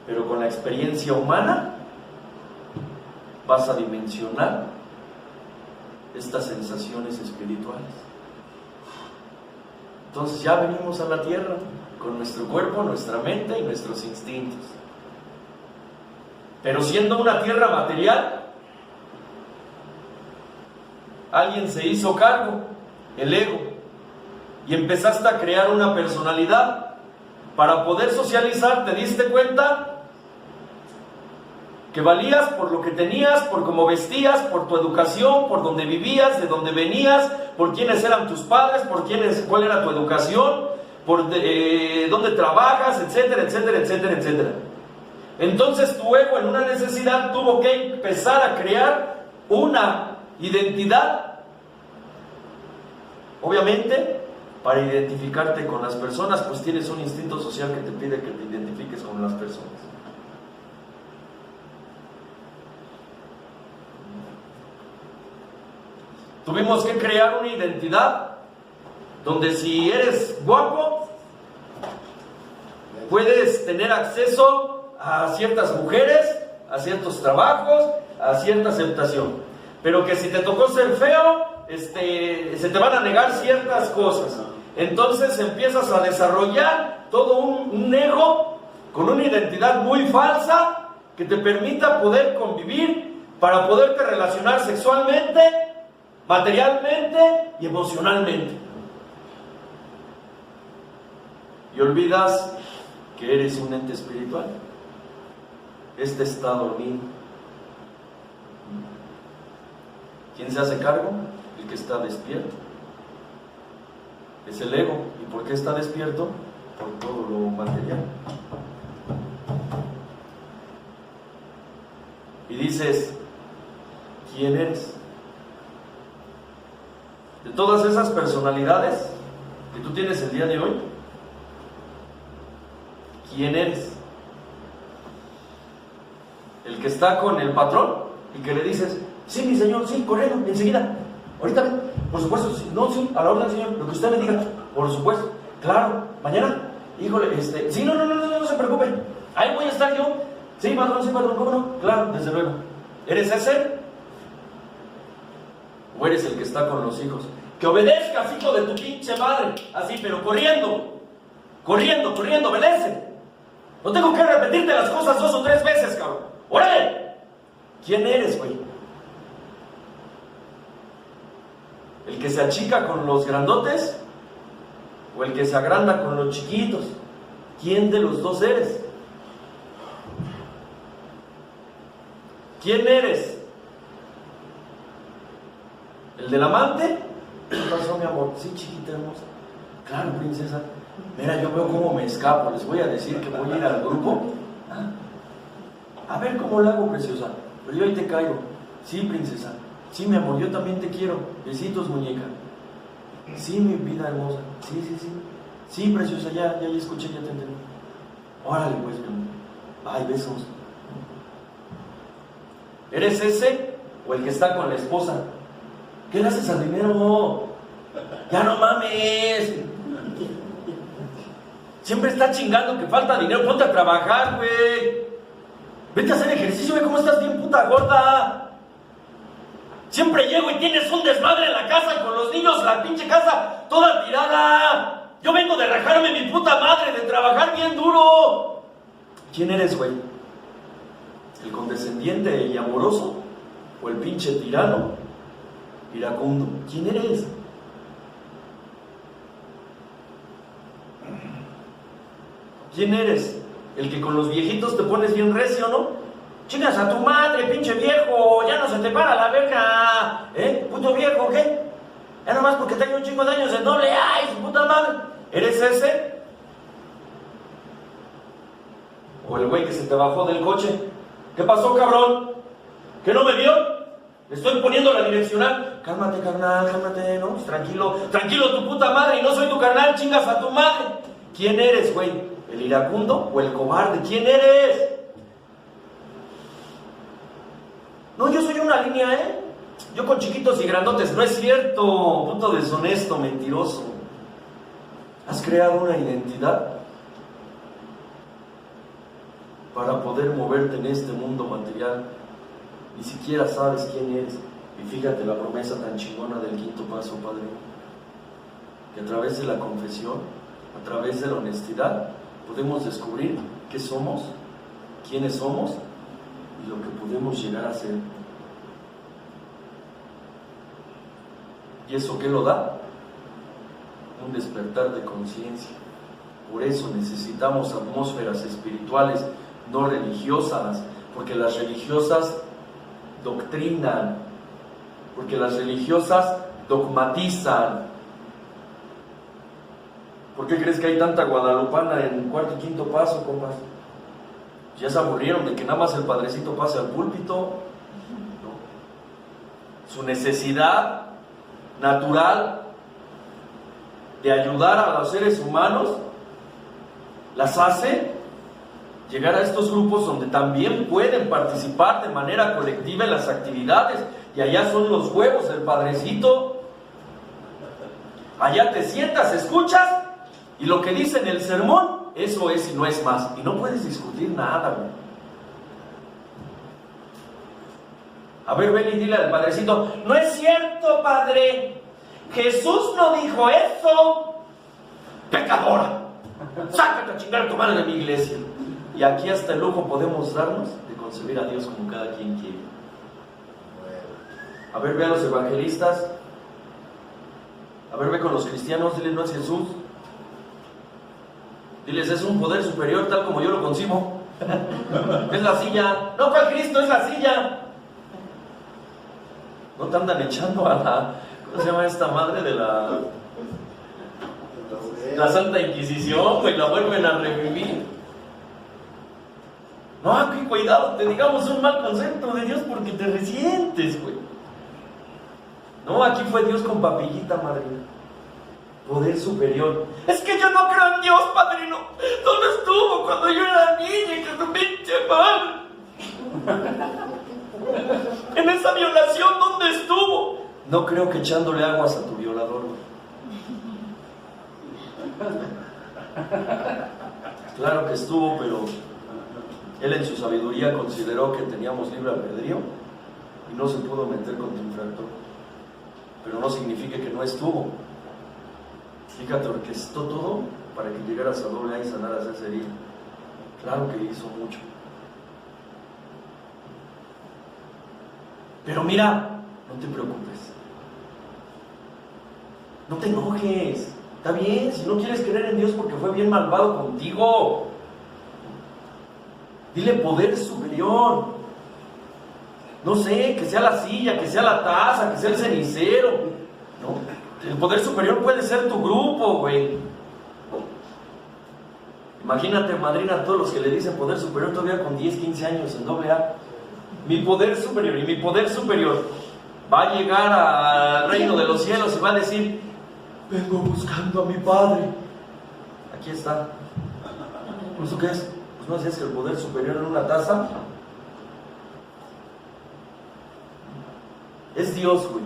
Pero con la experiencia humana vas a dimensionar estas sensaciones espirituales. Entonces ya venimos a la tierra con nuestro cuerpo, nuestra mente y nuestros instintos. Pero siendo una tierra material, alguien se hizo cargo, el ego, y empezaste a crear una personalidad. Para poder socializar, ¿te diste cuenta? Que valías por lo que tenías, por cómo vestías, por tu educación, por dónde vivías, de dónde venías, por quiénes eran tus padres, cuál era tu educación, por dónde trabajas, etcétera, etcétera, etcétera, etcétera. Entonces tu ego, en una necesidad, tuvo que empezar a crear una identidad. Obviamente, para identificarte con las personas, pues tienes un instinto social que te pide que te identifiques con las personas. Tuvimos que crear una identidad donde si eres guapo, puedes tener acceso a ciertas mujeres, a ciertos trabajos, a cierta aceptación. Pero que si te tocó ser feo, se te van a negar ciertas cosas. Entonces empiezas a desarrollar todo un ego con una identidad muy falsa que te permita poder convivir para poderte relacionar sexualmente, materialmente y emocionalmente. Y olvidas que eres un ente espiritual. Este está dormido. ¿Quién se hace cargo? El que está despierto. Es el ego. ¿Y por qué está despierto? Por todo lo material. Y dices, ¿quién eres? De todas esas personalidades que tú tienes el día de hoy, ¿quién eres? El que está con el patrón y que le dices, sí, mi señor, sí, corriendo, enseguida, ahorita ven, por supuesto, sí, no, sí, a la orden, señor, lo que usted me diga, por supuesto, claro, mañana, híjole, sí, no se preocupe, ahí voy a estar yo, sí, patrón, ¿cómo no? Claro, desde luego. ¿Eres ese? ¿O eres el que está con los hijos? Que obedezcas, hijo de tu pinche madre, así, pero corriendo, obedece. No tengo que repetirte las cosas 2 o 3 veces, cabrón. ¡Órale! ¿Quién eres, güey? ¿El que se achica con los grandotes? ¿O el que se agranda con los chiquitos? ¿Quién de los dos eres? ¿Quién eres? ¿El del amante? ¿Qué pasó, mi amor? Sí, chiquita hermosa. Claro, princesa. Mira, yo veo cómo me escapo. Les voy a decir que voy a ir al grupo. A ver cómo lo hago, preciosa. Pero yo ahí te caigo. Sí, princesa. Sí, mi amor, yo también te quiero. Besitos, muñeca. Sí, mi vida hermosa. Sí. Sí, preciosa, ya escuché, ya te entendí. Órale, pues, mi amor. Ay, besos. ¿Eres ese o el que está con la esposa? ¿Qué le haces al dinero? Ya no mames. Siempre está chingando que falta dinero. Ponte a trabajar, güey. Vete a hacer ejercicio, ve cómo estás bien puta gorda. Siempre llego y tienes un desmadre en la casa con los niños, la pinche casa toda tirada. Yo vengo de rajarme mi puta madre, de trabajar bien duro. ¿Quién eres, güey? ¿El condescendiente y amoroso? ¿O el pinche tirano iracundo? ¿Quién eres? ¿Quién eres? El que con los viejitos te pones bien recio, ¿no? Chingas a tu madre, pinche viejo, ya no se te para la verga, puto viejo, ¿qué? Ya nomás porque tengo un chingo de años de no le ay, su puta madre. ¿Eres ese? O el güey que se te bajó del coche. ¿Qué pasó, cabrón? ¿Que no me vio? Le estoy poniendo la direccional. Cálmate, carnal, cálmate, ¿no? Tranquilo tu puta madre, y no soy tu carnal, chingas a tu madre. ¿Quién eres, güey? ¿El iracundo o el cobarde? ¿Quién eres? No, yo soy una línea, Yo con chiquitos y grandotes. No es cierto, puto deshonesto, mentiroso. Has creado una identidad para poder moverte en este mundo material. Ni siquiera sabes quién eres. Y fíjate la promesa tan chingona del 5.º paso, Padre. Que a través de la confesión, a través de la honestidad, podemos descubrir qué somos, quiénes somos y lo que podemos llegar a ser. ¿Y eso qué lo da? Un despertar de conciencia. Por eso necesitamos atmósferas espirituales, no religiosas, porque las religiosas doctrinan, porque las religiosas dogmatizan. ¿Por qué crees que hay tanta guadalupana en cuarto y quinto paso, compas? Ya se aburrieron de que nada más el padrecito pase al púlpito, ¿no? Su necesidad natural de ayudar a los seres humanos las hace llegar a estos grupos donde también pueden participar de manera colectiva en las actividades, y allá son los huevos del padrecito. Allá te sientas, escuchas, y lo que dice en el sermón, eso es y no es más, y no puedes discutir nada, güey. A ver, ven y dile al padrecito: no es cierto, padre, Jesús no dijo eso. Pecadora, sácate a chingar a tu madre de mi iglesia. Y aquí hasta el lujo podemos darnos de concebir a Dios como cada quien quiere. A ver, ve a los evangelistas, a ver, ve con los cristianos, diles: no es Jesús. Diles: es un poder superior tal como yo lo concibo. Es la silla. No, ¿cuál Cristo? Es la silla. No te andan echando a la... ¿Cómo se llama esta madre de la Santa Inquisición, güey? La vuelven a revivir. No, aquí cuidado, te digamos un mal concepto de Dios porque te resientes, güey. No, aquí fue Dios con papillita, madrina. Poder superior. Es que yo no creo en Dios, padrino. ¿Dónde estuvo cuando yo era niña y que su pinche madre? En esa violación, ¿dónde estuvo? No creo que echándole aguas a tu violador, güey. Claro que estuvo, pero él en su sabiduría consideró que teníamos libre albedrío y no se pudo meter con tu infractor. Pero no significa que no estuvo. Fíjate, orquestó todo para que llegaras a AA y sanaras esa herida. Claro que hizo mucho. Pero mira, no te preocupes. No te enojes. Está bien, si no quieres creer en Dios porque fue bien malvado contigo. Dile poder superior. No sé, que sea la silla, que sea la taza, que sea el cenicero. No, el poder superior puede ser tu grupo, güey. Imagínate, madrina, todos los que le dicen poder superior todavía con 10, 15 años en AA. Mi poder superior, y mi poder superior va a llegar al reino de los cielos y va a decir: vengo buscando a mi padre. Aquí está. ¿Eso qué es? Pues no decías que el poder superior en una taza. Es Dios, güey.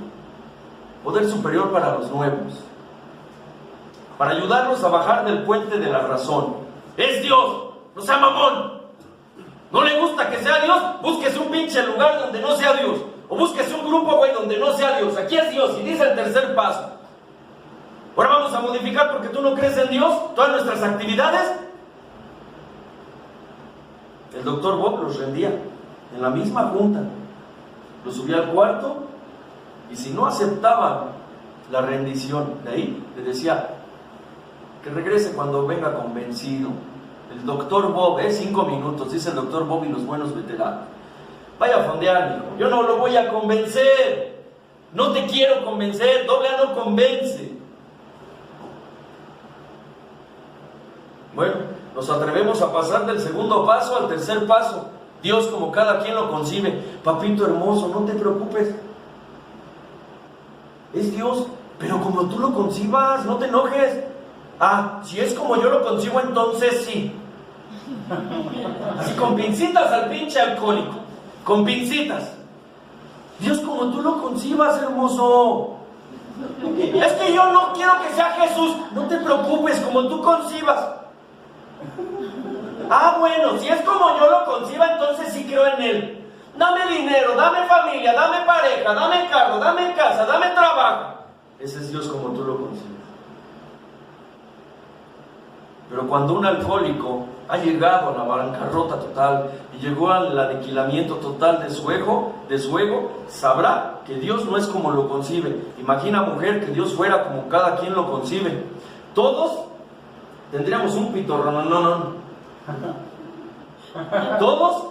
Poder superior para los nuevos, para ayudarlos a bajar del puente de la razón. Es Dios, no sea mamón. ¿No le gusta que sea Dios? Búsquese un pinche lugar donde no sea Dios. O búsquese un grupo, güey, donde no sea Dios. Aquí es Dios y dice el tercer paso. Ahora vamos a modificar porque tú no crees en Dios todas nuestras actividades. El doctor Bob los rendía en la misma junta. Los subía al cuarto y si no aceptaban la rendición de ahí, le decía que regrese cuando venga convencido. El doctor Bob, 5 minutos, dice el doctor Bob y los buenos veteranos. Vaya a fondear, hijo. Yo no lo voy a convencer. No te quiero convencer. AA no convence. Bueno, nos atrevemos a pasar del segundo paso al tercer paso. Dios como cada quien lo concibe. Papito hermoso, no te preocupes. Es Dios, pero como tú lo concibas, no te enojes. Ah, si es como yo lo concibo, entonces sí. Así con pincitas al pinche alcohólico. Con pincitas. Dios como tú lo concibas, hermoso. Es que yo no quiero que sea Jesús. No te preocupes, como tú concibas. Ah, bueno, si es como yo lo conciba, entonces sí creo en Él. Dame dinero, dame familia, dame pareja, dame carro, dame casa, dame trabajo. Ese es Dios como tú lo concibes. Pero cuando un alcohólico ha llegado a la bancarrota total y llegó al aniquilamiento total de su ego, sabrá que Dios no es como lo concibe. Imagina, mujer, que Dios fuera como cada quien lo concibe. Todos tendríamos un pitorrononón. Todos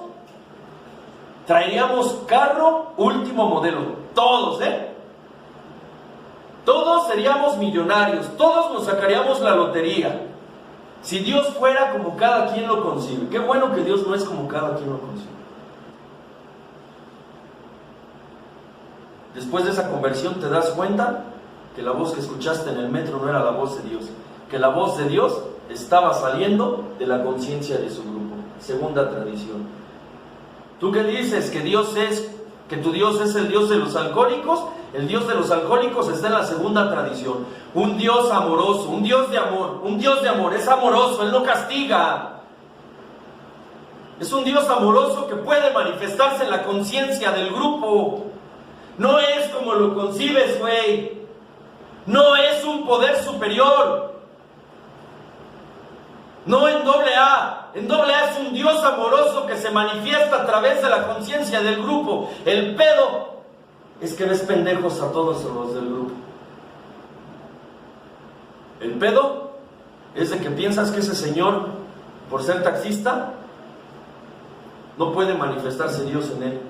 traeríamos carro último modelo. Todos, Todos seríamos millonarios. Todos nos sacaríamos la lotería. Si Dios fuera como cada quien lo concibe. Qué bueno que Dios no es como cada quien lo concibe. Después de esa conversión te das cuenta que la voz que escuchaste en el metro no era la voz de Dios, que la voz de Dios estaba saliendo de la conciencia de su grupo. Segunda tradición. ¿Tú qué dices? Que tu Dios es el Dios de los alcohólicos. El Dios de los alcohólicos está en la segunda tradición. Un Dios amoroso, un Dios de amor, es amoroso, Él no castiga. Es un Dios amoroso que puede manifestarse en la conciencia del grupo. No es como lo concibes, güey. No es un poder superior. No en AA. En AA es un Dios amoroso que se manifiesta a través de la conciencia del grupo. El pedo es que ves pendejos a todos los del grupo. El pedo es de que piensas que ese señor, por ser taxista, no puede manifestarse Dios en él.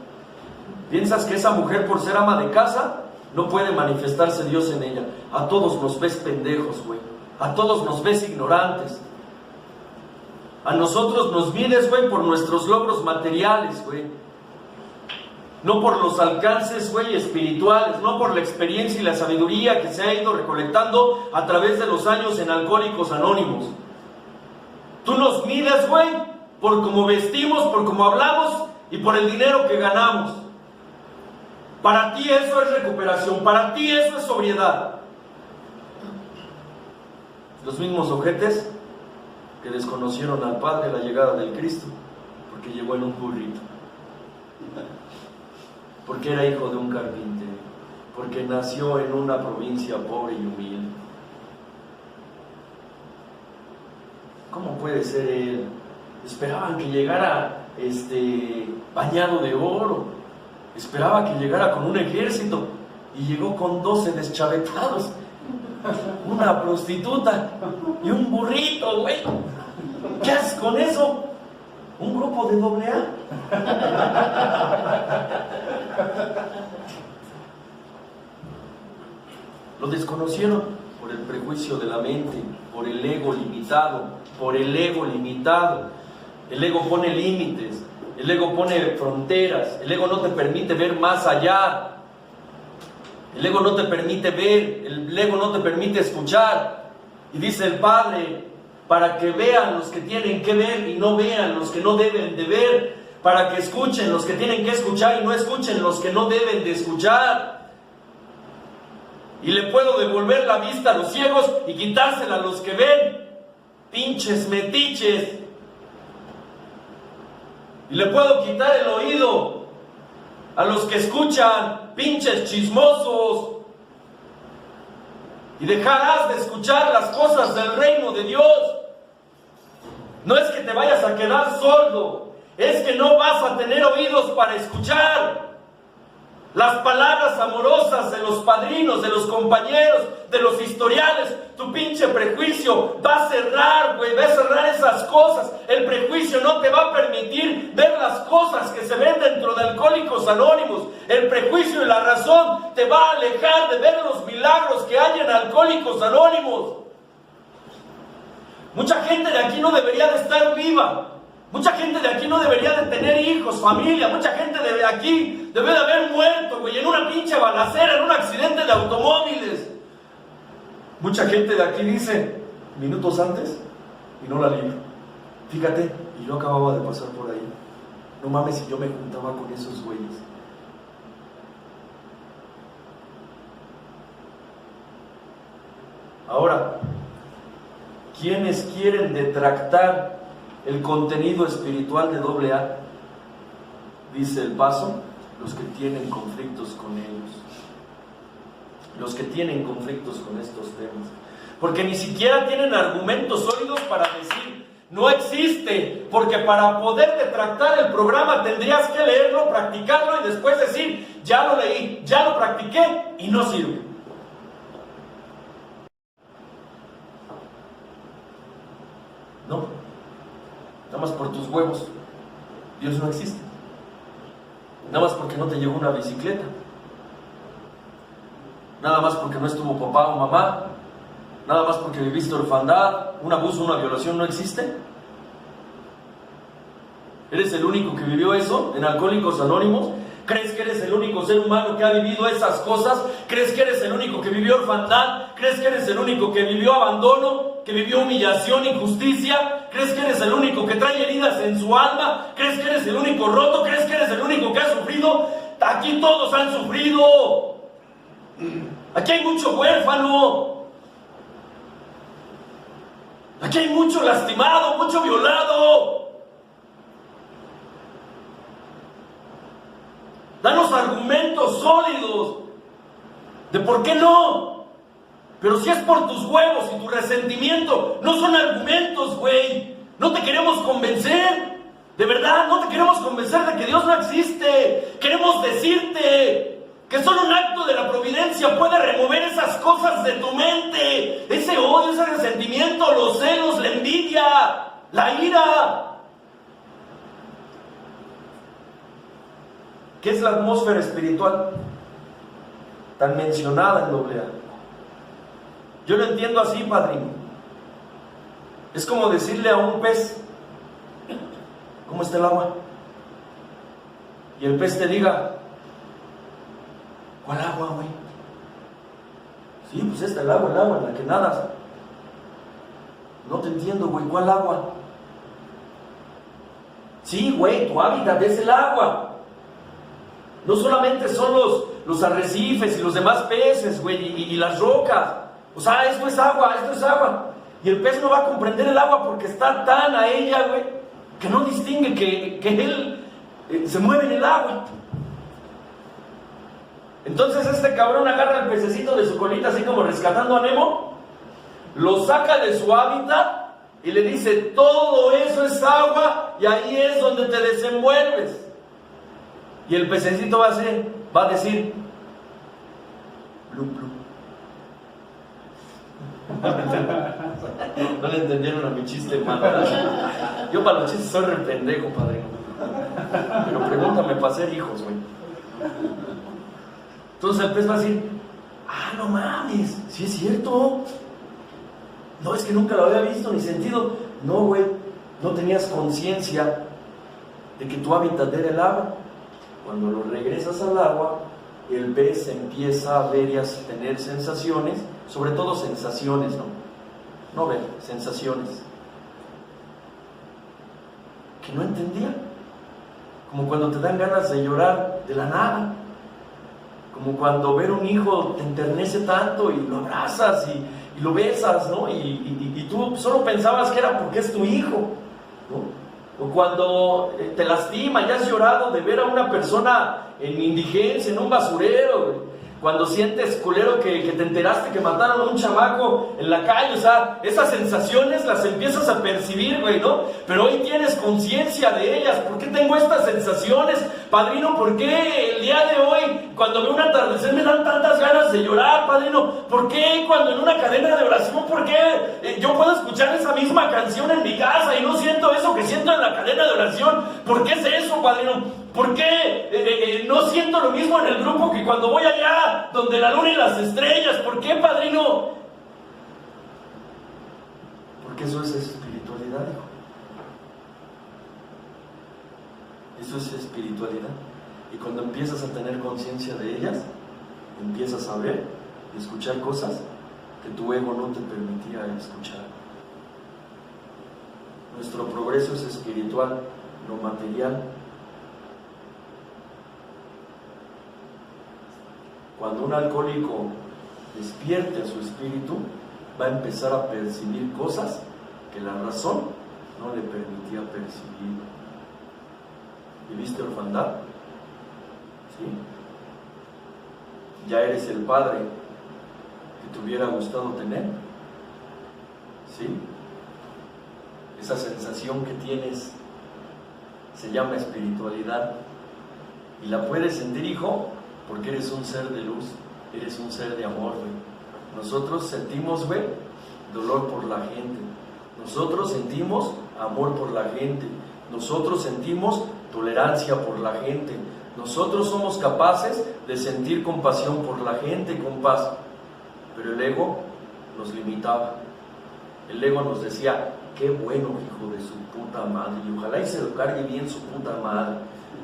Piensas que esa mujer, por ser ama de casa, no puede manifestarse Dios en ella. A todos nos ves pendejos, güey. A todos nos ves ignorantes. A nosotros nos mides, güey, por nuestros logros materiales, güey. No por los alcances, güey, espirituales, no por la experiencia y la sabiduría que se ha ido recolectando a través de los años en Alcohólicos Anónimos. Tú nos mides, güey, por cómo vestimos, por cómo hablamos y por el dinero que ganamos. Para ti eso es recuperación, para ti eso es sobriedad. Los mismos ojetes que desconocieron al Padre la llegada del Cristo, porque llegó en un burrito. Porque era hijo de un carpintero, porque nació en una provincia pobre y humilde. ¿Cómo puede ser él? Esperaban que llegara bañado de oro, esperaba que llegara con un ejército y llegó con 12 deschavetados, una prostituta y un burrito, güey. ¿Qué haces con eso? Un grupo de AA. Lo desconocieron por el prejuicio de la mente, por el ego limitado, El ego pone límites, el ego pone fronteras, el ego no te permite ver más allá. El ego no te permite ver, el ego no te permite escuchar. Y dice el Padre, para que vean los que tienen que ver y no vean los que no deben de ver, para que escuchen los que tienen que escuchar y no escuchen los que no deben de escuchar. Y le puedo devolver la vista a los ciegos y quitársela a los que ven, pinches metiches. Y le puedo quitar el oído a los que escuchan, pinches chismosos. Y dejarás de escuchar las cosas del reino de Dios. No es que te vayas a quedar sordo, es que no vas a tener oídos para escuchar las palabras amorosas de los padrinos, de los compañeros, de los historiales. Tu pinche prejuicio va a cerrar, güey, va a cerrar esas cosas. El prejuicio no te va a permitir ver las cosas que se ven dentro de Alcohólicos Anónimos. El prejuicio y la razón te va a alejar de ver los milagros que hay en Alcohólicos Anónimos. Mucha gente de aquí no debería de estar viva. Mucha gente de aquí no debería de tener hijos, familia. Mucha gente de aquí debe de haber muerto, güey, en una pinche balacera, en un accidente de automóviles. Mucha gente de aquí dice, minutos antes, y no la libro. Fíjate, y yo acababa de pasar por ahí. No mames, si yo me juntaba con esos güeyes. Ahora, ¿quiénes quieren detractar el contenido espiritual de AA? Dice el paso, los que tienen conflictos con ellos, los que tienen conflictos con estos temas, porque ni siquiera tienen argumentos sólidos para decir, No existe, porque para poder detractar el programa tendrías que leerlo, practicarlo y después decir, ya lo leí, ya lo practiqué y no sirve. No, nada más por tus huevos, Dios no existe. Nada más porque no te llegó una bicicleta. Nada más porque no estuvo papá o mamá. Nada más porque viviste orfandad, un abuso, una violación, ¿no existe? ¿Eres el único que vivió eso en Alcohólicos Anónimos? ¿Crees que eres el único ser humano que ha vivido esas cosas? ¿Crees que eres el único que vivió orfandad? ¿Crees que eres el único que vivió abandono? ¿Que vivió humillación, injusticia? ¿Crees que eres el único que trae heridas en su alma? ¿Crees que eres el único roto? ¿Crees que eres el único que ha sufrido? Aquí todos han sufrido. Aquí hay mucho huérfano. Aquí hay mucho lastimado, mucho violado. Danos argumentos sólidos de por qué no. Pero si es por tus huevos y tu resentimiento, no son argumentos, güey. No te queremos convencer. De verdad, no te queremos convencer de que Dios no existe. Queremos decirte que solo un acto de la providencia puede remover esas cosas de tu mente. Ese odio, ese resentimiento, los celos, la envidia, la ira. ¿Qué es la atmósfera espiritual tan mencionada en AA? Yo lo entiendo así, padrino. Es como decirle a un pez, ¿cómo está el agua? Y el pez te diga, ¿cuál agua, güey? Sí, pues esta, el agua en la que nadas. No te entiendo, güey, ¿cuál agua? Sí, güey, tu hábitat es el agua. No solamente son los arrecifes y los demás peces, güey, y las rocas. O sea, esto es agua. Y el pez no va a comprender el agua porque está tan a ella, güey, que no distingue que él se mueve en el agua. Entonces este cabrón agarra el pececito de su colita, así como rescatando a Nemo, lo saca de su hábitat y le dice, todo eso es agua y ahí es donde te desenvuelves. Y el pececito va a decir, blu, blu. No le entendieron a mi chiste, hermano. Yo para los chistes soy re pendejo, padrino. Pero pregúntame para ser hijos, güey. Entonces el pez va a decir, no mames, sí es cierto. No, es que nunca lo había visto ni sentido. No, güey, no tenías conciencia de que tu hábitat era el agua. Cuando lo regresas al agua, el pez empieza a ver y a tener sensaciones, sobre todo sensaciones, no ver, sensaciones que no entendía, como cuando te dan ganas de llorar de la nada, como cuando ver un hijo te enternece tanto y lo abrazas y lo besas, ¿no? Y tú solo pensabas que era porque es tu hijo, ¿no? O cuando te lastima y has llorado de ver a una persona en indigencia, en un basurero, cuando sientes, culero, que te enteraste que mataron a un chamaco en la calle. O sea, esas sensaciones las empiezas a percibir, güey, ¿no? Pero hoy tienes conciencia de ellas. ¿Por qué tengo estas sensaciones, padrino? ¿Por qué el día de hoy, cuando veo un atardecer, me dan tantas ganas de llorar, padrino? ¿Por qué cuando en una cadena de oración, por qué yo puedo escuchar esa misma canción en mi casa y no siento eso que siento en la cadena de oración? ¿Por qué es eso, padrino? ¿Por qué no siento lo mismo en el grupo que cuando voy allá donde la luna y las estrellas? ¿Por qué, padrino? Porque eso es espiritualidad, hijo. Eso es espiritualidad. Y cuando empiezas a tener conciencia de ellas, empiezas a ver y escuchar cosas que tu ego no te permitía escuchar. Nuestro progreso es espiritual, no material. Cuando un alcohólico despierte a su espíritu, va a empezar a percibir cosas que la razón no le permitía percibir. ¿Viviste orfandad? ¿Sí? ¿Ya eres el padre que te hubiera gustado tener? ¿Sí? esa sensación que tienes se llama espiritualidad. Y la puedes sentir, hijo, porque eres un ser de luz, eres un ser de amor, güey. Nosotros sentimos, güey, dolor por la gente. Nosotros sentimos amor por la gente. Nosotros sentimos tolerancia por la gente. Nosotros somos capaces de sentir compasión por la gente, compás. Pero el ego nos limitaba. El ego nos decía, qué bueno, hijo de su puta madre, y ojalá y se lo cargue bien su puta madre,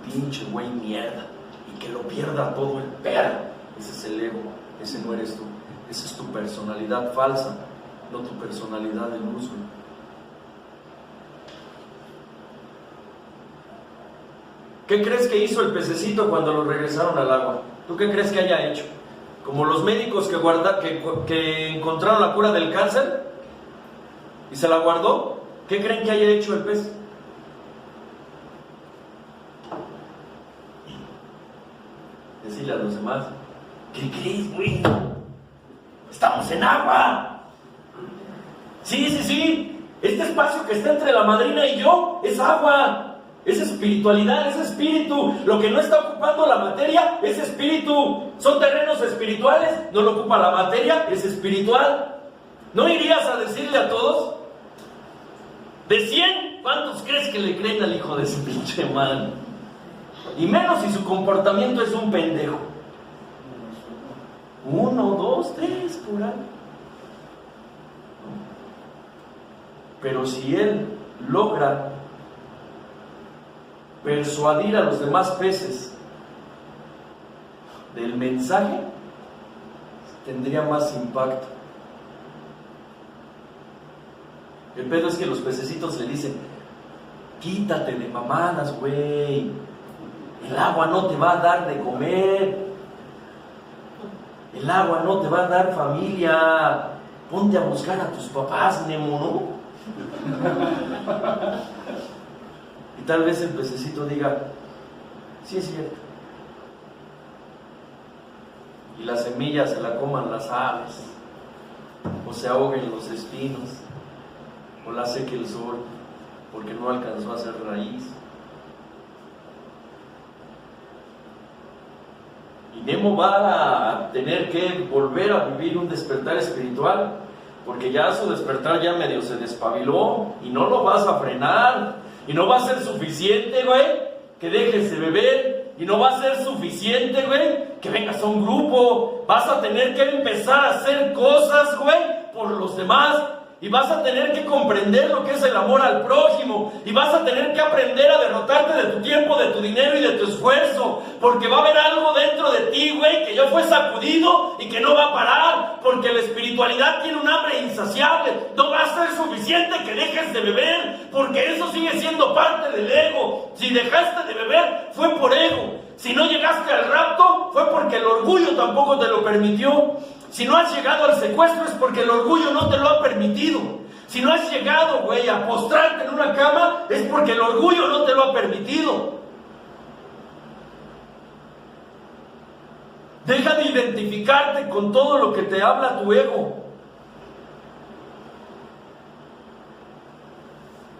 pinche güey mierda, y que lo pierda todo el perro. Ese es el ego, ese no eres tú, esa es tu personalidad falsa, no tu personalidad de luz, güey. ¿Qué crees que hizo el pececito cuando lo regresaron al agua? ¿Tú qué crees que haya hecho? Como los médicos que encontraron la cura del cáncer y se la guardó, ¿qué creen que haya hecho el pez? Decirle a los demás, ¿qué crees, güey? ¡Estamos en agua! Sí, este espacio que está entre la madrina y yo es agua. Es espiritualidad, es espíritu. Lo que no está ocupando la materia es espíritu. Son terrenos espirituales, no lo ocupa la materia, es espiritual. ¿No irías a decirle a todos? De 100, ¿cuántos crees que le creen al hijo de su pinche madre? Y menos si su comportamiento es un pendejo. 1, 2, 3, por ahí. Pero si él logra persuadir a los demás peces del mensaje, tendría más impacto. El pedo es que los pececitos le dicen, quítate de mamadas, güey, el agua no te va a dar de comer, el agua no te va a dar familia, ponte a buscar a tus papás, Nemo, ¿no? Y tal vez el pececito diga, sí es cierto. Y la semilla se la coman las aves, o se ahoguen los espinos, o la seque el sol, porque no alcanzó a hacer raíz. Y Nemo va a tener que volver a vivir un despertar espiritual, porque ya su despertar ya medio se despabiló, y no lo vas a frenar. Y no va a ser suficiente, güey, que dejes de beber. Y no va a ser suficiente, güey, que vengas a un grupo. Vas a tener que empezar a hacer cosas, güey, por los demás. Y vas a tener que comprender lo que es el amor al prójimo. Y vas a tener que aprender a derrotarte de tu tiempo, de tu dinero y de tu esfuerzo. Porque va a haber algo dentro de ti, güey, que ya fue sacudido y que no va a parar. Porque la espiritualidad tiene un hambre insaciable. No va a ser suficiente que dejes de beber, porque eso sigue siendo parte del ego. Si dejaste de beber, fue por ego. Si no llegaste al rapto, fue porque el orgullo tampoco te lo permitió. Si no has llegado al secuestro, es porque el orgullo no te lo ha permitido. Si no has llegado, güey, a postrarte en una cama, es porque el orgullo no te lo ha permitido. Deja de identificarte con todo lo que te habla tu ego.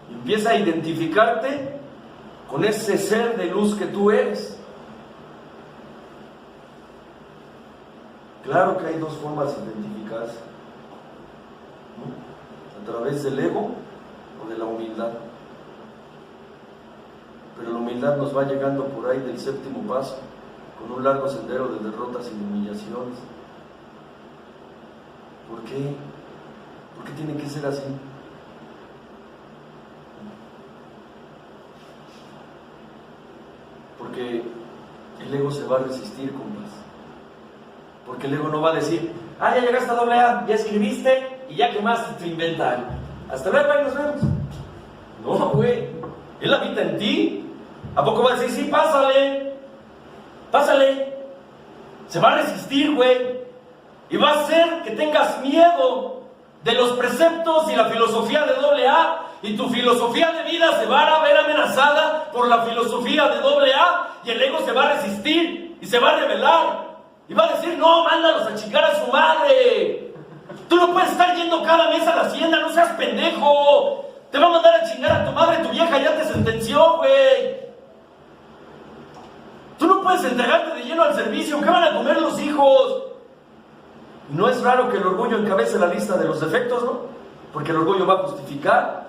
Y empieza a identificarte con ese ser de luz que tú eres. Claro que hay dos formas de identificarse, ¿no? A través del ego o de la humildad. Pero la humildad nos va llegando por ahí del séptimo paso, con un largo sendero de derrotas y de humillaciones. ¿Por qué? ¿Por qué tiene que ser así? Porque el ego se va a resistir, compas. Porque el ego no va a decir, ya llegaste a AA, ya escribiste y ya quemaste tu inventario. Hasta luego, nos vemos. No, güey. Él habita en ti. ¿A poco va a decir, sí, pásale? Pásale. Se va a resistir, güey. Y va a hacer que tengas miedo de los preceptos y la filosofía de AA. Y tu filosofía de vida se va a ver amenazada por la filosofía de AA. Y el ego se va a resistir y se va a rebelar. Y va a decir, no, mándalos a chingar a su madre. Tú no puedes estar yendo cada mes a la hacienda, no seas pendejo. Te va a mandar a chingar a tu madre, tu vieja ya te sentenció, güey. Tú no puedes entregarte de lleno al servicio. ¿Qué van a comer los hijos? Y no es raro que el orgullo encabece la lista de los defectos, ¿no? Porque el orgullo va a justificar.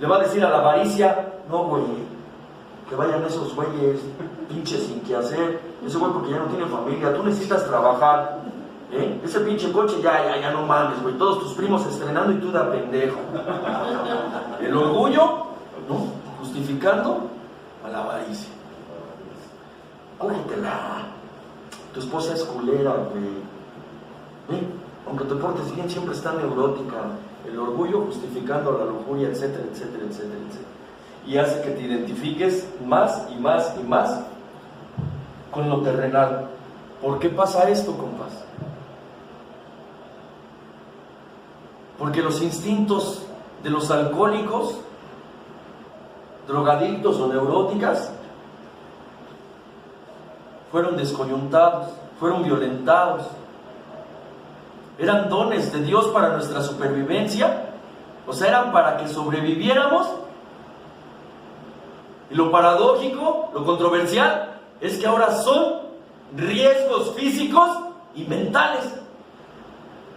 Le va a decir a la avaricia, no, güey, que vayan esos güeyes, pinches sin que hacer. Ese güey porque ya no tiene familia, tú necesitas trabajar. Ese pinche coche ya no mames, güey. Todos tus primos estrenando y tú da pendejo. El orgullo, ¿no? Justificando a la avaricia. Cógetela. Tu esposa es culera, güey. Aunque te portes bien, siempre está neurótica. El orgullo justificando la lujuria, etcétera, etcétera, etcétera, etcétera. Y hace que te identifiques más y más y más con lo terrenal. ¿Por qué pasa esto, compas? Porque los instintos de los alcohólicos, drogadictos o neuróticas fueron descoyuntados, fueron violentados. Eran dones de Dios para nuestra supervivencia, o sea, eran para que sobreviviéramos. Y lo paradójico, lo controversial, es que ahora son riesgos físicos y mentales.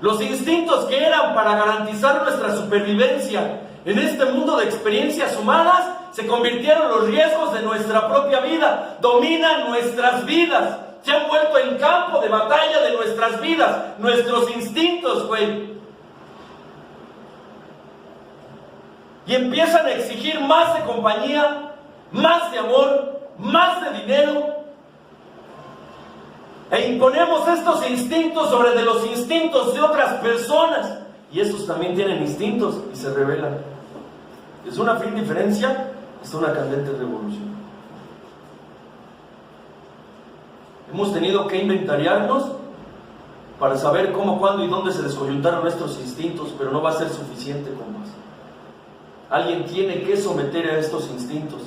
Los instintos que eran para garantizar nuestra supervivencia en este mundo de experiencias humanas se convirtieron en los riesgos de nuestra propia vida, dominan nuestras vidas, se han vuelto en campo de batalla de nuestras vidas, nuestros instintos, güey. Y empiezan a exigir más de compañía, más de amor, más de dinero. E imponemos estos instintos sobre de los instintos de otras personas. Y estos también tienen instintos y se rebelan. Es una fin diferencia, es una candente revolución. Hemos tenido que inventariarnos para saber cómo, cuándo y dónde se descoyuntaron nuestros instintos, pero no va a ser suficiente con más. Alguien tiene que someter a estos instintos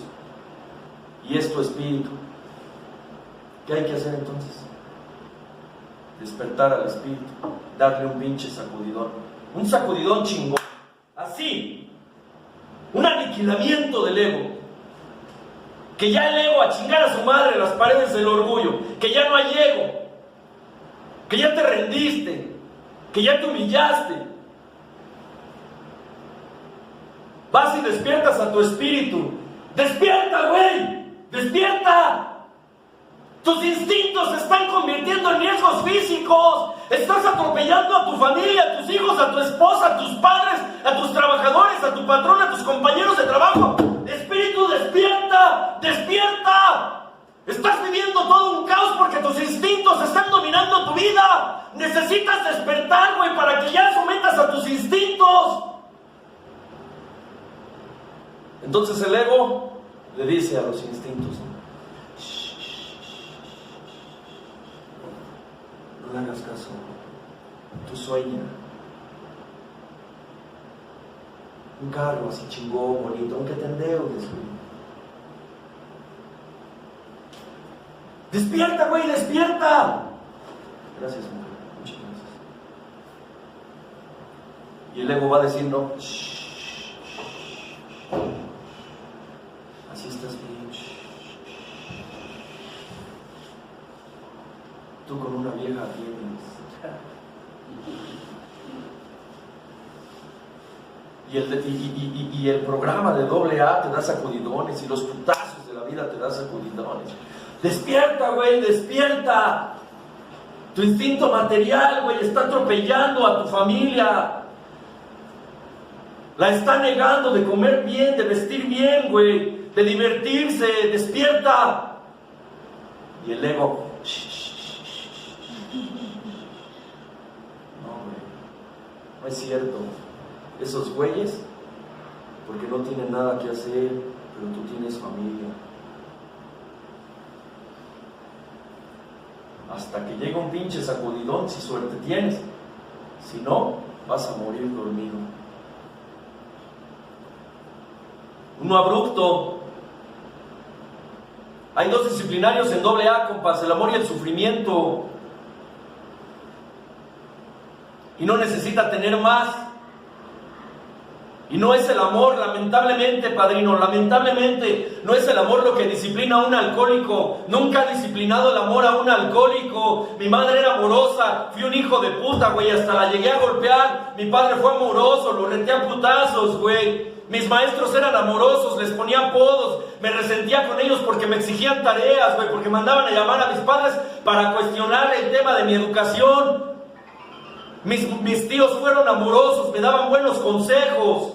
y es tu espíritu. ¿Qué hay que hacer entonces? Despertar al espíritu, darle un pinche sacudidón, un sacudidón chingón, así, un aniquilamiento del ego. Que ya el ego a chingar a su madre en las paredes del orgullo, que ya no hay ego, que ya te rendiste, que ya te humillaste. Vas y despiertas a tu espíritu. ¡Despierta, güey! ¡Despierta! Tus instintos se están convirtiendo en riesgos físicos. Estás atropellando a tu familia, a tus hijos, a tu esposa, a tus padres, a tus trabajadores, a tu patrón, a tus compañeros de trabajo. Espíritu, despierta, despierta. Estás viviendo todo un caos porque tus instintos están dominando tu vida. Necesitas despertar, güey, para que ya sometas a tus instintos. Entonces el ego le dice a los instintos: no le hagas caso, tú sueña. Un carro así chingón, bonito, aunque te endeudes, güey. ¡Despierta, güey, despierta! Gracias, mujer, muchas gracias. Y el ego va a decir: no, así estás bien. Tú con una vieja tienes. Y el programa de AA te da sacudidones, y los putazos de la vida te da sacudidones. ¡Despierta, güey, despierta! Tu instinto material, güey, está atropellando a tu familia. La está negando de comer bien, de vestir bien, güey, de divertirse. ¡Despierta! Y el ego: no, güey, no es cierto. Esos güeyes, porque no tienen nada que hacer, pero tú tienes familia. Hasta que llega un pinche sacudidón, si suerte tienes. Si no, vas a morir dormido. Uno abrupto. Hay dos disciplinarios en AA, compas: el amor y el sufrimiento. Y no necesita tener más. Y no es el amor, lamentablemente, padrino, lamentablemente no es el amor lo que disciplina a un alcohólico. Nunca ha disciplinado el amor a un alcohólico. Mi madre era amorosa, fui un hijo de puta, güey, hasta la llegué a golpear. Mi padre fue amoroso, lo renté a putazos, güey. Mis maestros eran amorosos, les ponía apodos, me resentía con ellos porque me exigían tareas, güey, porque mandaban a llamar a mis padres para cuestionar el tema de mi educación. Mis tíos fueron amorosos, me daban buenos consejos.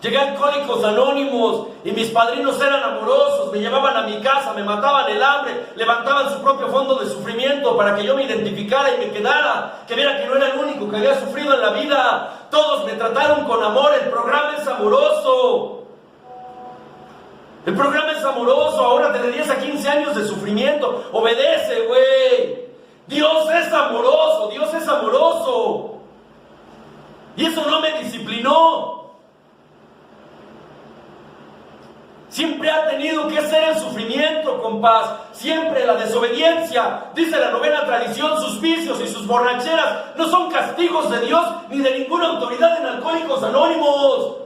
Llegué a Alcohólicos Anónimos y mis padrinos eran amorosos, me llevaban a mi casa, me mataban el hambre, levantaban su propio fondo de sufrimiento para que yo me identificara y me quedara, que viera que no era el único que había sufrido en la vida. Todos me trataron con amor, el programa es amoroso. El programa es amoroso, ahora de 10 a 15 años de sufrimiento, obedece, güey. Dios es amoroso, Dios es amoroso. Y eso no me disciplinó. Siempre ha tenido que ser el sufrimiento, compás. Siempre la desobediencia. Dice la novena tradición, sus vicios y sus borracheras no son castigos de Dios ni de ninguna autoridad en Alcohólicos Anónimos.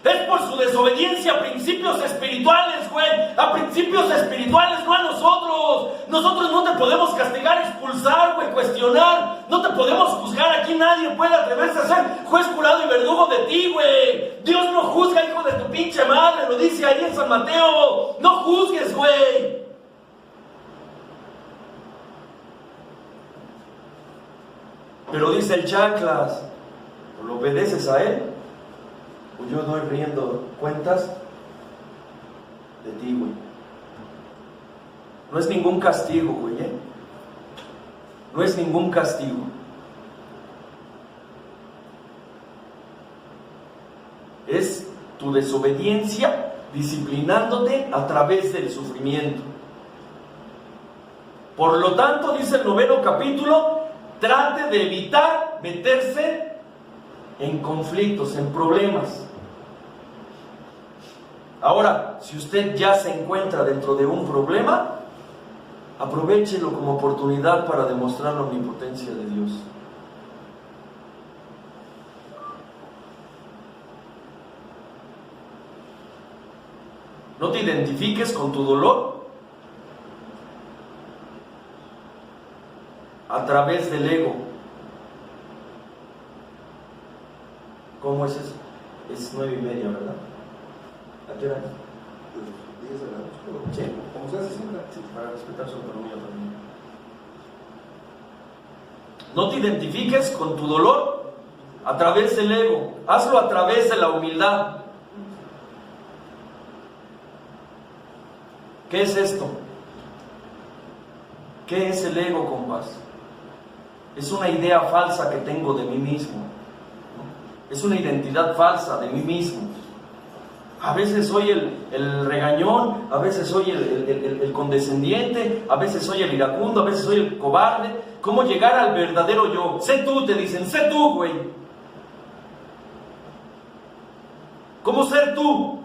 Es por su desobediencia a principios espirituales, güey. A principios espirituales, no a nosotros. Nosotros no te podemos castigar, expulsar, güey, cuestionar. No te podemos juzgar. Aquí nadie puede atreverse a ser juez, jurado y verdugo de ti, güey. Dios no juzga, hijo de tu pinche madre. Lo dice ahí en San Mateo. No juzgues, güey. Pero dice el chanclas, ¿lo obedeces a él? Yo doy riendo cuentas de ti, güey. No es ningún castigo, güey, ¿eh? No es ningún castigo. Es tu desobediencia disciplinándote a través del sufrimiento. Por lo tanto, dice el noveno capítulo, trate de evitar meterse en conflictos, en problemas. Ahora, si usted ya se encuentra dentro de un problema, aprovéchelo como oportunidad para demostrar la omnipotencia de Dios. No te identifiques con tu dolor a través del ego. ¿Cómo es eso? Es 9:30, ¿verdad? ¿A qué hora es? 10 de la noche. Sí. Como se hace siempre. Sí, para respetar su autonomía también. No te identifiques con tu dolor a través del ego. Hazlo a través de la humildad. ¿Qué es esto? ¿Qué es el ego, compás? Es una idea falsa que tengo de mí mismo. Es una identidad falsa de mí mismo. A veces soy el regañón, a veces soy el condescendiente, a veces soy el iracundo, a veces soy el cobarde. ¿Cómo llegar al verdadero yo? Sé tú, te dicen, sé tú, güey. ¿Cómo ser tú?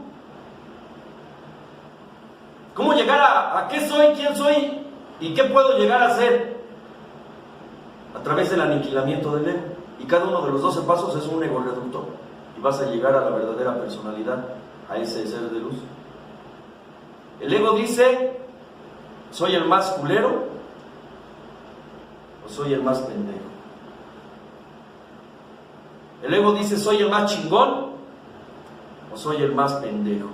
¿Cómo llegar a qué soy, quién soy y qué puedo llegar a ser? A través del aniquilamiento del ego. Y cada uno de los 12 pasos es un ego reductor. Y vas a llegar a la verdadera personalidad, a ese ser de luz. El ego dice, ¿soy el más culero o soy el más pendejo? El ego dice, ¿soy el más chingón o soy el más pendejo?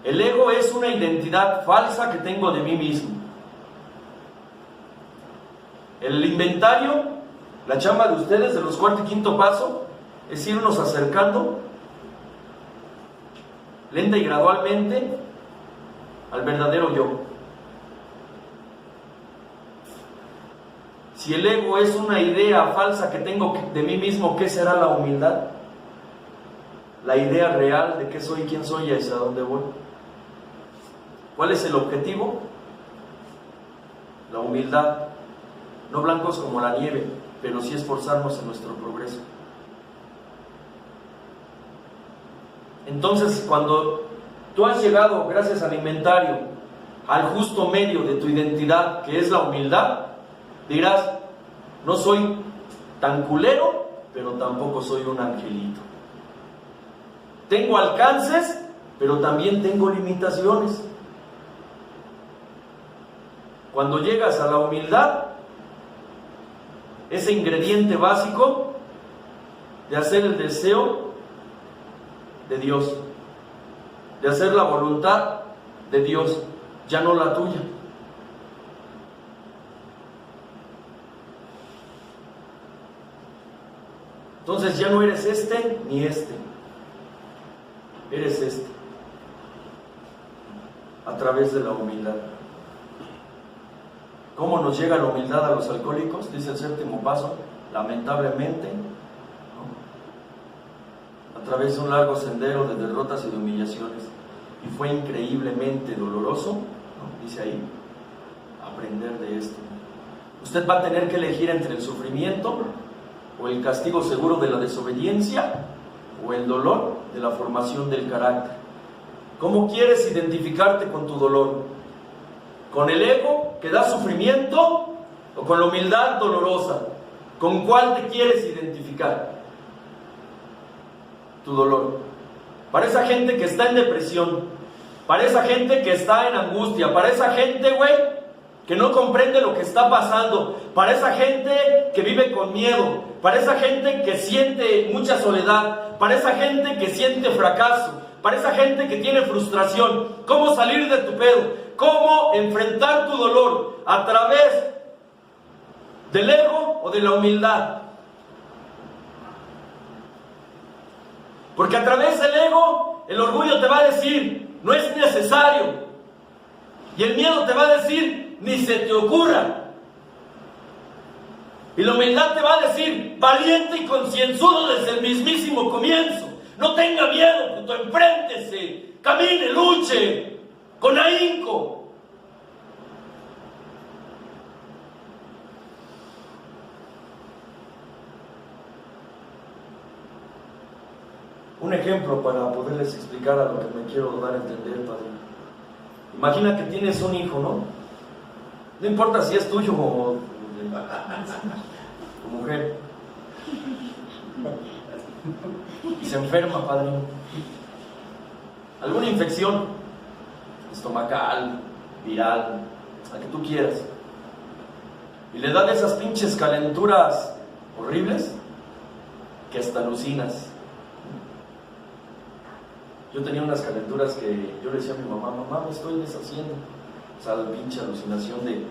El ego es una identidad falsa que tengo de mí mismo. El inventario, la chamba de ustedes de los cuarto y quinto paso, es irnos acercando lenta y gradualmente al verdadero yo. Si el ego es una idea falsa que tengo de mí mismo, ¿qué será la humildad? La idea real de qué soy, quién soy y hacia dónde voy. ¿Cuál es el objetivo? La humildad. No blancos como la nieve, pero sí esforzarnos en nuestro progreso. Entonces, cuando tú has llegado, gracias al inventario, al justo medio de tu identidad, que es la humildad, dirás, no soy tan culero pero tampoco soy un angelito. Tengo alcances, pero también tengo limitaciones. Cuando llegas a la humildad, ese ingrediente básico de hacer el deseo de Dios, de hacer la voluntad de Dios, ya no la tuya. Entonces ya no eres este ni este, eres este, a través de la humildad. ¿Cómo nos llega la humildad a los alcohólicos? Dice el séptimo paso, lamentablemente, ¿no?, a través de un largo sendero de derrotas y de humillaciones. Y fue increíblemente doloroso, ¿no?, dice ahí, aprender de esto. Usted va a tener que elegir entre el sufrimiento o el castigo seguro de la desobediencia o el dolor de la formación del carácter. ¿Cómo quieres identificarte con tu dolor? ¿Con el ego que da sufrimiento o con la humildad dolorosa? ¿Con cuál te quieres identificar? Tu dolor. Para esa gente que está en depresión, para esa gente que está en angustia, para esa gente, güey, que no comprende lo que está pasando, para esa gente que vive con miedo, para esa gente que siente mucha soledad, para esa gente que siente fracaso, para esa gente que tiene frustración. ¿Cómo salir de tu pedo? ¿Cómo enfrentar tu dolor? ¿A través del ego o de la humildad? Porque a través del ego, el orgullo te va a decir, no es necesario. Y el miedo te va a decir, ni se te ocurra. Y la humildad te va a decir, valiente y concienzudo desde el mismísimo comienzo. No tenga miedo, puto, enfréntese, camine, luche, con ahínco. Un ejemplo para poderles explicar a lo que me quiero dar a entender, padre. Imagina que tienes un hijo, ¿no? No importa si es tuyo o tu mujer. Y se enferma, padre. Alguna infección estomacal, viral, la que tú quieras. Y le dan esas pinches calenturas horribles que hasta alucinas. Yo tenía unas calenturas que yo le decía a mi mamá, mamá, me estoy deshaciendo. O sea, la pinche alucinación de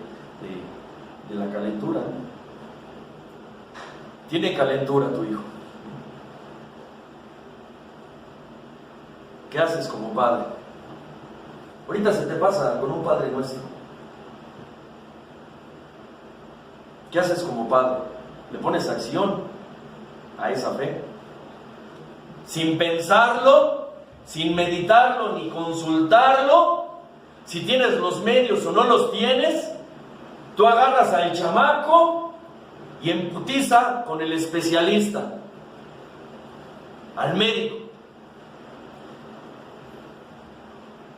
la calentura, ¿no? Tiene calentura tu hijo. ¿Qué haces como padre? Ahorita se te pasa con un Padre Nuestro. ¿Qué haces como padre? Le pones acción a esa fe. Sin pensarlo, sin meditarlo ni consultarlo, si tienes los medios o no los tienes, tú agarras al chamaco y emputiza con el especialista, al médico.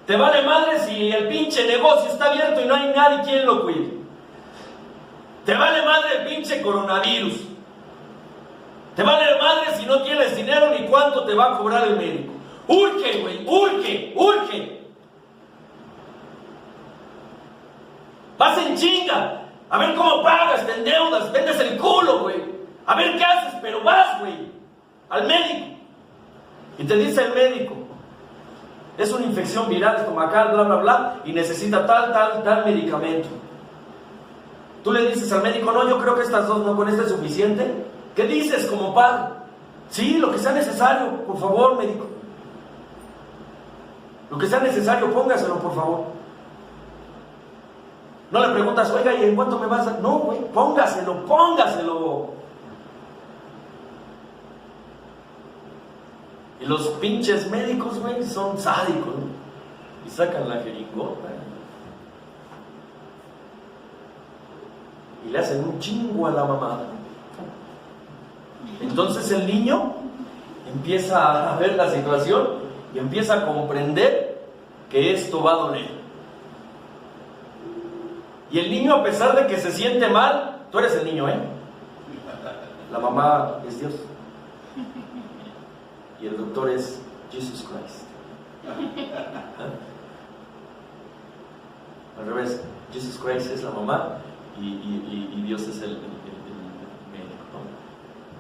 Te vale madre si el pinche negocio está abierto y no hay nadie quien lo cuide. Te vale madre el pinche coronavirus. Te vale madre si no tienes dinero ni cuánto te va a cobrar el médico. Urge, güey, urge, urge. Vas en chinga. A ver cómo pagas, te endeudas, vendes el culo, güey. A ver qué haces, pero vas, güey, al médico. Y te dice el médico, es una infección viral estomacal, bla, bla, bla, y necesita tal medicamento. Tú le dices al médico, no, yo creo que estas dos, no, con esta es suficiente. ¿Qué dices como padre? Sí, lo que sea necesario, por favor, médico. Lo que sea necesario, póngaselo, por favor. No le preguntas, oiga, ¿y en cuánto me vas a...? No, güey, póngaselo, póngaselo. Y los pinches médicos, güey, son sádicos, ¿no? Y sacan la jeringota. Y le hacen un chingo a la mamada. Entonces el niño empieza a ver la situación y empieza a comprender que esto va a doler. Y el niño, a pesar de que se siente mal, tú eres el niño, ¿eh? La mamá es Dios. Y el doctor es Jesus Christ. Al revés, Jesus Christ es la mamá y Dios es el médico,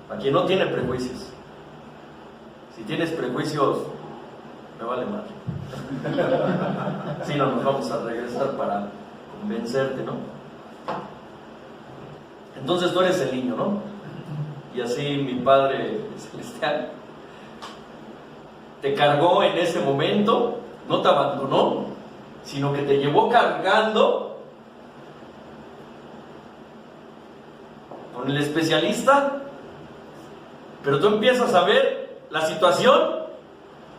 ¿no? A quien no tiene prejuicios. Si tienes prejuicios, me vale madre. Si no, nos vamos a regresar para convencerte, ¿no? Entonces tú eres el niño, ¿no? Y así mi Padre Celestial te cargó en ese momento, no te abandonó, sino que te llevó cargando con el especialista, pero tú empiezas a ver la situación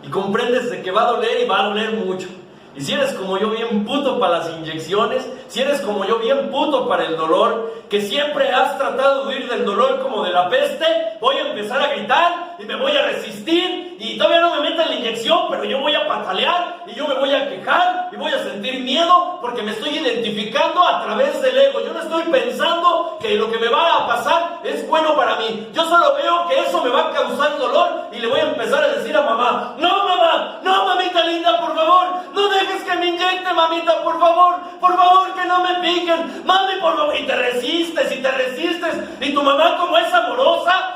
y comprendes de que va a doler y va a doler mucho. Y si eres como yo bien puto para las inyecciones, si eres como yo bien puto para el dolor, que siempre has tratado de huir del dolor como de la peste, voy a empezar a gritar y me voy a resistir y todavía no me metan la inyección, pero yo voy a patalear y yo me voy a quejar y voy a sentir miedo porque me estoy identificando a través del ego. Yo no estoy pensando que lo que me va a pasar es bueno para mí. Yo solo veo que eso me va a causar dolor y le voy a empezar a decir a mamá: no mamá, no mamita linda, por favor, no dejes que me inyecte, mamita, por favor que no me piquen, mami, por favor. Y te resistes y tu mamá como es amorosa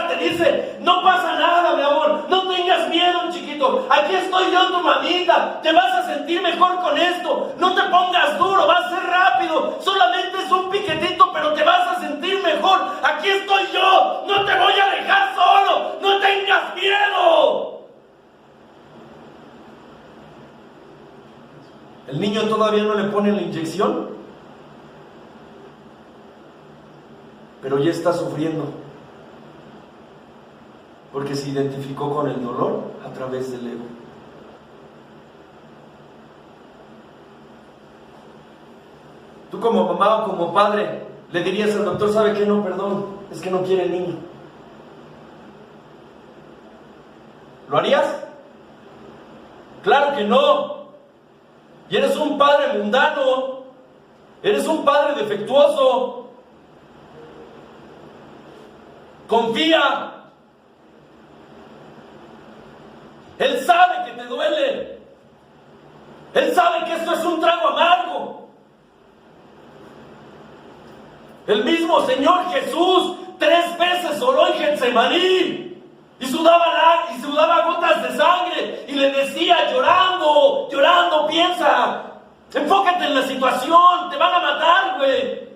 te dice: no pasa nada, mi amor, no tengas miedo, chiquito, aquí estoy yo, tu mamita, te vas a sentir mejor con esto, no te pongas duro, va a ser rápido, solamente es un piquetito, pero te vas a sentir mejor, aquí estoy yo, no te voy a dejar solo, no tengas miedo. El niño todavía no le pone la inyección, pero ya está sufriendo, porque se identificó con el dolor a través del ego. Tú como mamá o como padre le dirías al doctor: ¿sabe qué? No, perdón, es que no quiere el niño. ¿Lo harías? Claro que no. Y eres un padre mundano, eres un padre defectuoso. Confía. Él sabe que te duele. Él sabe que esto es un trago amargo. El mismo Señor Jesús 3 veces oró en Getsemaní y sudaba gotas de sangre y le decía llorando, piensa, enfócate en la situación, te van a matar, güey.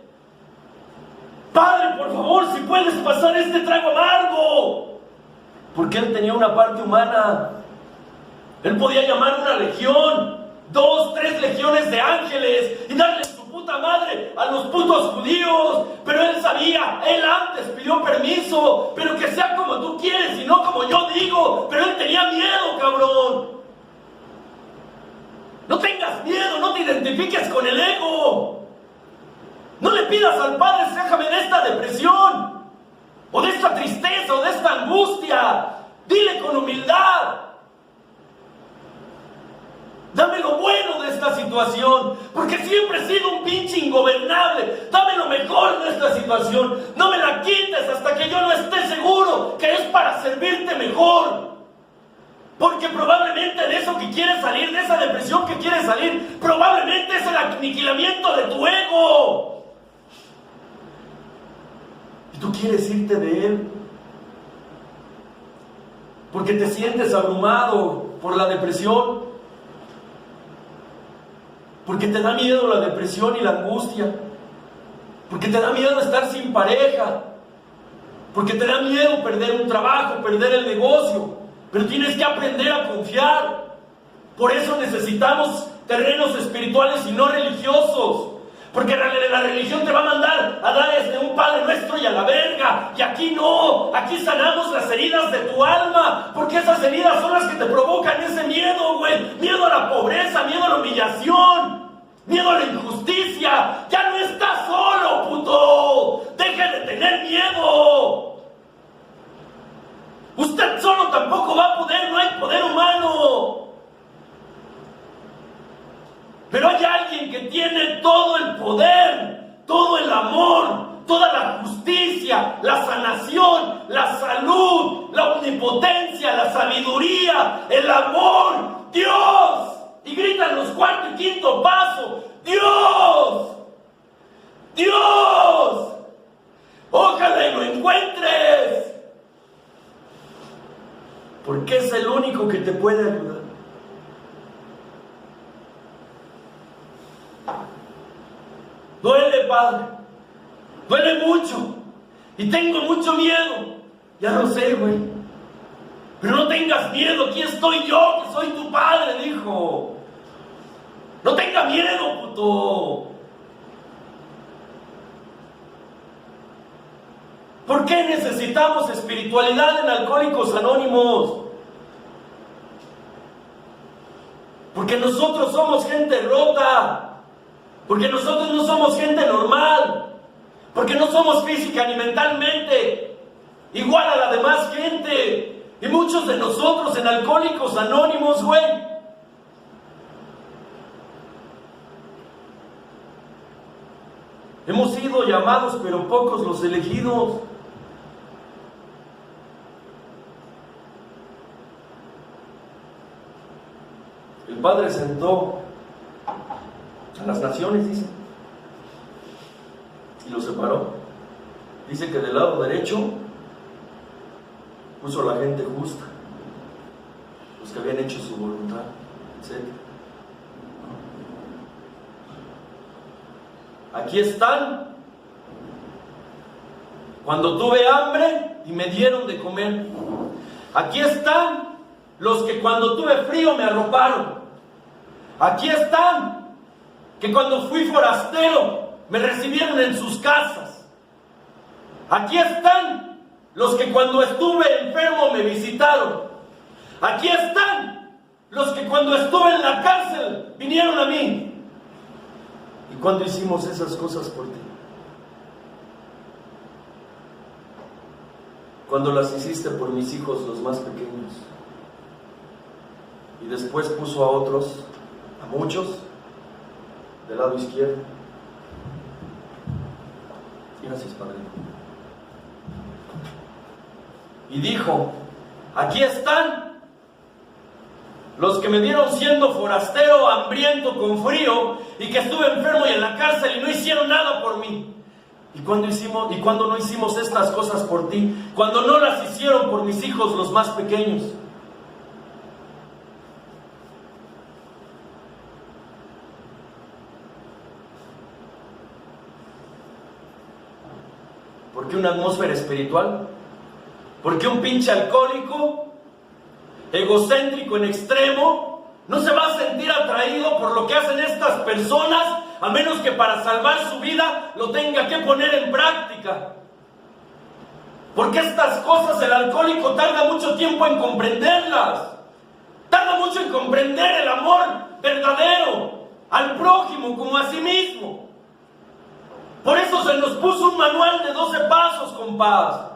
Padre, por favor, si puedes pasar este trago amargo. Porque él tenía una parte humana. Él podía llamar una legión, 2, 3 legiones de ángeles y darle su puta madre a los putos judíos, pero él sabía, él antes pidió permiso, pero que sea como tú quieres y no como yo digo, pero él tenía miedo, cabrón. No tengas miedo, no te identifiques con el ego. No le pidas al Padre: sácame de esta depresión, o de esta tristeza, o de esta angustia. Dile con humildad: dame lo bueno de esta situación, porque siempre he sido un pinche ingobernable. Dame lo mejor de esta situación. No me la quites hasta que yo no esté seguro que es para servirte mejor. Porque probablemente de eso que quieres salir, de esa depresión que quieres salir, probablemente es el aniquilamiento de tu ego. Y tú quieres irte de él porque te sientes abrumado por la depresión, porque te da miedo la depresión y la angustia, porque te da miedo estar sin pareja, porque te da miedo perder un trabajo, perder el negocio, pero tienes que aprender a confiar. Por eso necesitamos terrenos espirituales y no religiosos, porque la religión te va a mandar a dar un Padre Nuestro y a la verga, y aquí no, aquí sanamos las heridas de tu alma, porque esas heridas son las que te provocan ese miedo, güey. Miedo a la pobreza, miedo a la humillación, miedo a la injusticia. Ya no estás solo, puto. Deje de tener miedo. Usted solo tampoco va a poder, no hay poder humano. Pero hay alguien que tiene todo el poder, todo el amor, toda la justicia, la sanación, la salud, la omnipotencia, la sabiduría, el amor, Dios. Y gritan los cuarto y quinto paso, Dios, Dios. Ojalá y lo encuentres, porque es el único que te puede ayudar. Duele, Padre, duele mucho y tengo mucho miedo. Ya lo sé, güey, pero no tengas miedo, aquí estoy yo, que soy tu Padre, dijo. No tenga miedo, puto. ¿Por qué necesitamos espiritualidad en Alcohólicos Anónimos? Porque nosotros somos gente rota. Porque nosotros no somos gente normal. Porque no somos física ni mentalmente igual a la demás gente. Y muchos de nosotros en Alcohólicos Anónimos, güey, hemos sido llamados, pero pocos los elegidos. El Padre sentó a las naciones, dice, y los separó. Dice que del lado derecho puso a la gente justa, los que habían hecho su voluntad, etc. Aquí están cuando tuve hambre y me dieron de comer. Aquí están los que cuando tuve frío me arroparon. Aquí están que cuando fui forastero me recibieron en sus casas. Aquí están los que cuando estuve enfermo me visitaron. Aquí están los que cuando estuve en la cárcel vinieron a mí. ¿Y cuándo hicimos esas cosas por ti? Cuando las hiciste por mis hijos, los más pequeños. Y después puso a otros, a muchos, del lado izquierdo. Gracias, Padre. Y dijo, aquí están los que me vieron siendo forastero, hambriento, con frío, y que estuve enfermo y en la cárcel y no hicieron nada por mí. ¿Y cuándo no hicimos estas cosas por ti? Cuando no las hicieron por mis hijos, los más pequeños. ¿Por qué una atmósfera espiritual? ¿Por qué un pinche alcohólico, egocéntrico en extremo, no se va a sentir atraído por lo que hacen estas personas, a menos que para salvar su vida lo tenga que poner en práctica? Porque estas cosas el alcohólico tarda mucho tiempo en comprenderlas. Tarda mucho en comprender el amor verdadero al prójimo como a sí mismo. Por eso se nos puso un manual de 12 pasos, compás.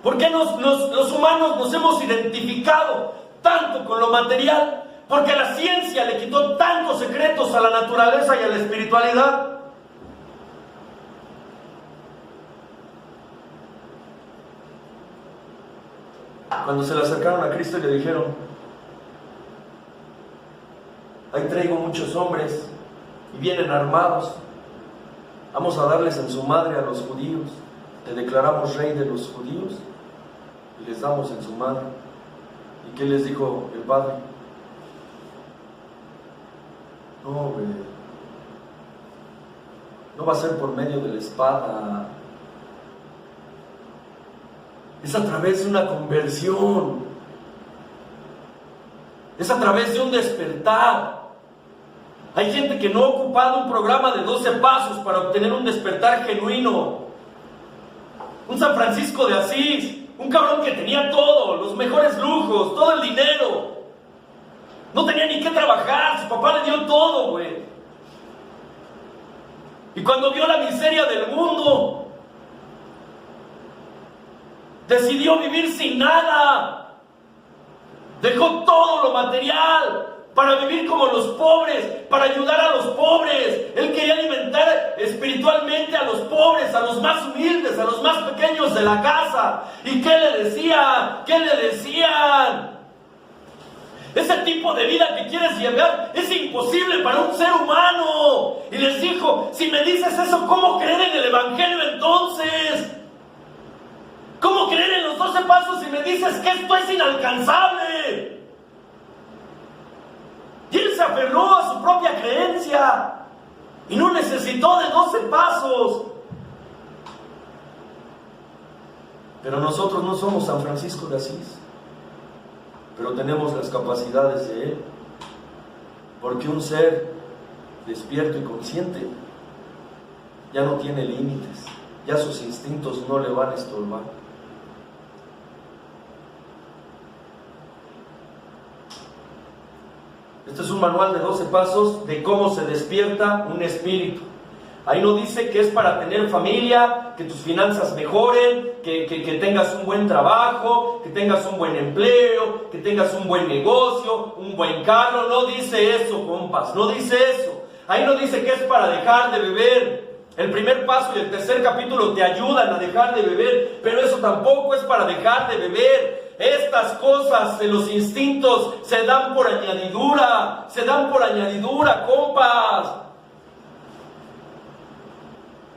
¿Por qué los humanos nos hemos identificado tanto con lo material? Porque la ciencia le quitó tantos secretos a la naturaleza y a la espiritualidad. Cuando se le acercaron a Cristo y le dijeron, ahí traigo muchos hombres y vienen armados, vamos a darles en su madre a los judíos, te declaramos rey de los judíos y les damos en su madre. ¿Y qué les dijo el Padre? No, güey, no va a ser por medio de la espada, es a través de una conversión, es a través de un despertar. Hay gente que no ha ocupado un programa de 12 pasos para obtener un despertar genuino. Un San Francisco de Asís, un cabrón que tenía todo, los mejores lujos, todo el dinero. No tenía ni que trabajar, su papá le dio todo, güey. Y cuando vio la miseria del mundo, decidió vivir sin nada. Dejó todo lo material para vivir como los pobres, para ayudar a los pobres. Él quería alimentar espiritualmente a los pobres, a los más humildes, a los más pequeños de la casa. ¿Y qué le decía? ¿Qué le decían? Ese tipo de vida que quieres llevar es imposible para un ser humano. Y les dijo, si me dices eso, ¿cómo creer en el Evangelio entonces? ¿Cómo creer en los 12 pasos si me dices que esto es inalcanzable? Y él se aferró a su propia creencia y no necesitó de 12 pasos. Pero nosotros no somos San Francisco de Asís, pero tenemos las capacidades de él, porque un ser despierto y consciente ya no tiene límites, ya sus instintos no le van a estorbar. Este es un manual de 12 pasos de cómo se despierta un espíritu. Ahí no dice que es para tener familia, que tus finanzas mejoren, que tengas un buen trabajo, que tengas un buen empleo, que tengas un buen negocio, un buen carro. No dice eso, compas, no dice eso. Ahí no dice que es para dejar de beber. El primer paso y el tercer capítulo te ayudan a dejar de beber, pero eso tampoco es para dejar de beber. Estas cosas de los instintos se dan por añadidura, compas.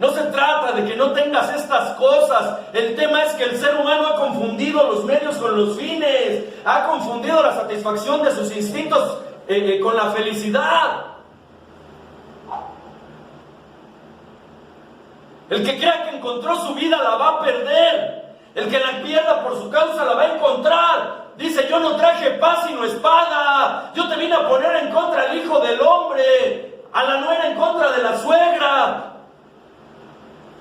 No se trata de que no tengas estas cosas. El tema es que el ser humano ha confundido los medios con los fines, ha confundido la satisfacción de sus instintos con la felicidad. El que crea que encontró su vida la va a perder. El que la pierda por su causa la va a encontrar. Dice, yo no traje paz sino espada. Yo te vine a poner en contra al hijo del hombre, a la nuera en contra de la suegra,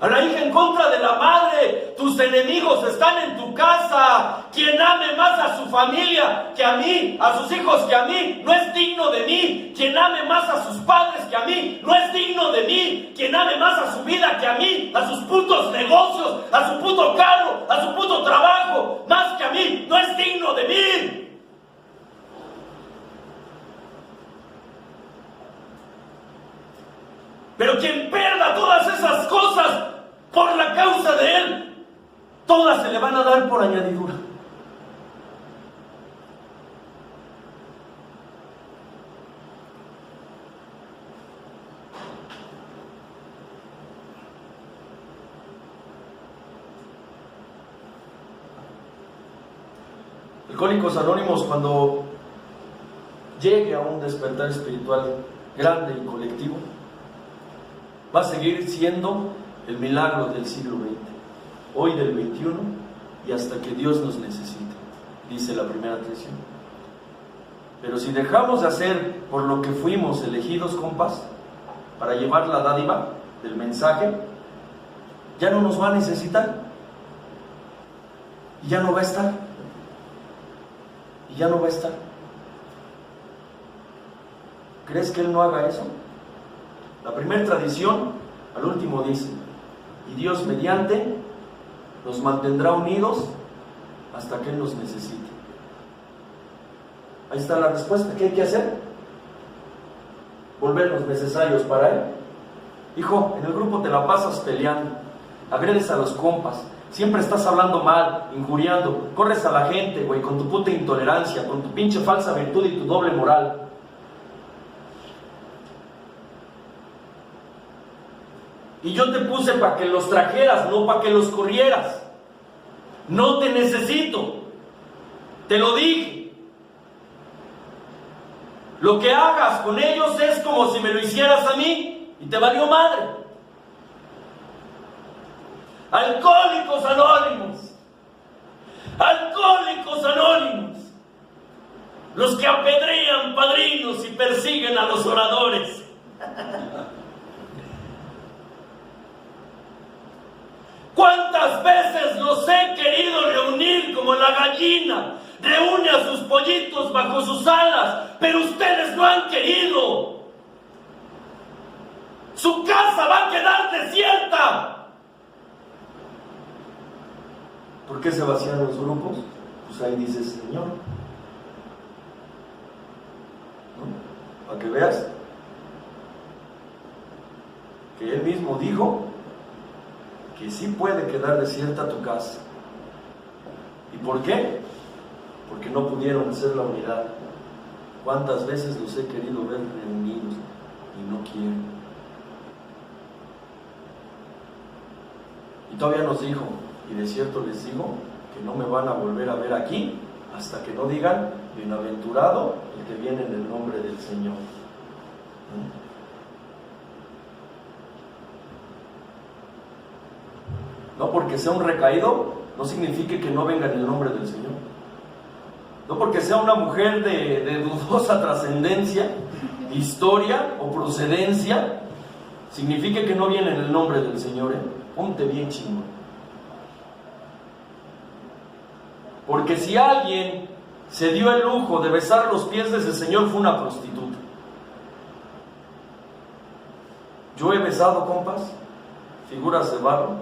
a la hija en contra de la madre. Tus enemigos están en tu casa. Quien ame más a su familia que a mí, a sus hijos que a mí, no es digno de mí. Quien ame más a sus padres que a mí, no es digno de mí. Quien ame más a su vida que a mí, a sus putos negocios, a su puto carro, a su puto trabajo, más que a mí, no es digno de mí. Pero quien pierda todas esas cosas por la causa de él, todas se le van a dar por añadidura. Alcohólicos Anónimos, cuando llegue a un despertar espiritual grande y colectivo, va a seguir siendo el milagro del siglo XX, hoy del XXI y hasta que Dios nos necesite, dice la primera tradición. Pero si dejamos de hacer por lo que fuimos elegidos, compas, para llevar la dádiva del mensaje, ya no nos va a necesitar y ya no va a estar, y ya no va a estar. ¿Crees que Él no haga eso? La primera tradición, al último dice, y Dios mediante nos mantendrá unidos hasta que Él nos necesite. Ahí está la respuesta. ¿Qué hay que hacer? Volvernos necesarios para Él. Hijo, en el grupo te la pasas peleando, agredes a los compas, siempre estás hablando mal, injuriando, corres a la gente, güey, con tu puta intolerancia, con tu pinche falsa virtud y tu doble moral. Y yo te puse para que los trajeras, no para que los corrieras. No te necesito. Te lo dije. Lo que hagas con ellos es como si me lo hicieras a mí y te valió madre. Alcohólicos Anónimos. Alcohólicos Anónimos. Los que apedrean padrinos y persiguen a los oradores. ¿Cuántas veces los he querido reunir como la gallina reúne a sus pollitos bajo sus alas? Pero ustedes no han querido. Su casa va a quedar desierta. ¿Por qué se vacían los grupos? Pues ahí dice el Señor, ¿no? Para que veas que Él mismo dijo que sí puede quedar desierta tu casa. ¿Y por qué? Porque no pudieron hacer la unidad. ¿Cuántas veces los he querido ver reunidos y no quieren? Y todavía nos dijo, y de cierto les digo, que no me van a volver a ver aquí hasta que no digan, bienaventurado el que viene en el nombre del Señor. No porque sea un recaído, no significa que no venga en el nombre del Señor. No porque sea una mujer de dudosa trascendencia, historia o procedencia, significa que no viene en el nombre del Señor. Ponte bien chingón. Porque si alguien se dio el lujo de besar los pies de ese Señor, fue una prostituta. Yo he besado, compas, figuras de barro,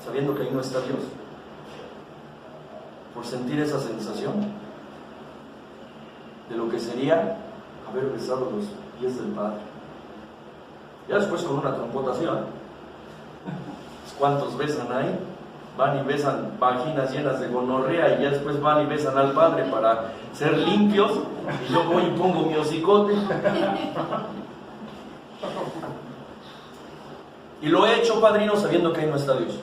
sabiendo que ahí no está Dios, por sentir esa sensación de lo que sería haber besado los pies del Padre. Ya después con una trompota así, ¿eh? ¿Cuántos besan ahí? Van y besan vaginas llenas de gonorrea y ya después van y besan al Padre para ser limpios, y yo voy y pongo mi hocicote. Y lo he hecho, padrino, sabiendo que ahí no está Dios.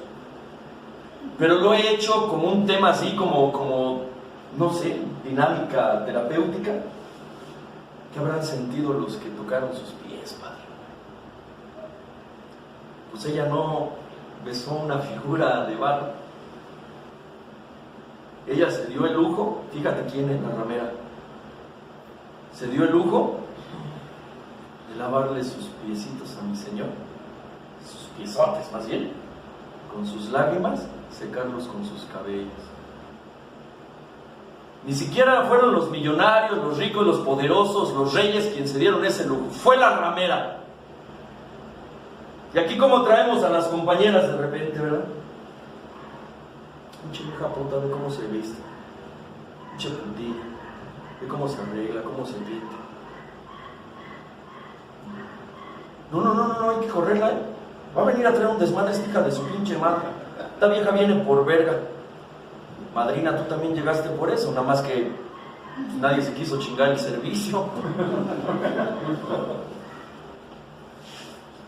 Pero lo he hecho como un tema así, como no sé, dinámica terapéutica. ¿Qué habrán sentido los que tocaron sus pies, padre? Pues ella no besó una figura de barro. Ella se dio el lujo, fíjate quién es la ramera, se dio el lujo de lavarle sus piecitos a mi Señor, sus piezotes más bien, con sus lágrimas, secarlos con sus cabellos. Ni siquiera fueron los millonarios, los ricos, los poderosos, los reyes quienes se dieron ese lujo, fue la ramera. Y aquí como traemos a las compañeras de repente, ¿verdad? Pinche vieja puta, ve cómo se viste, pinche puntilla, ve cómo se arregla, cómo se pinta. No, hay que correrla, ¿eh? Va a venir a traer un desmadre esta hija de su pinche madre. Esta vieja viene por verga. Madrina, tú también llegaste por eso, nada más que nadie se quiso chingar el servicio.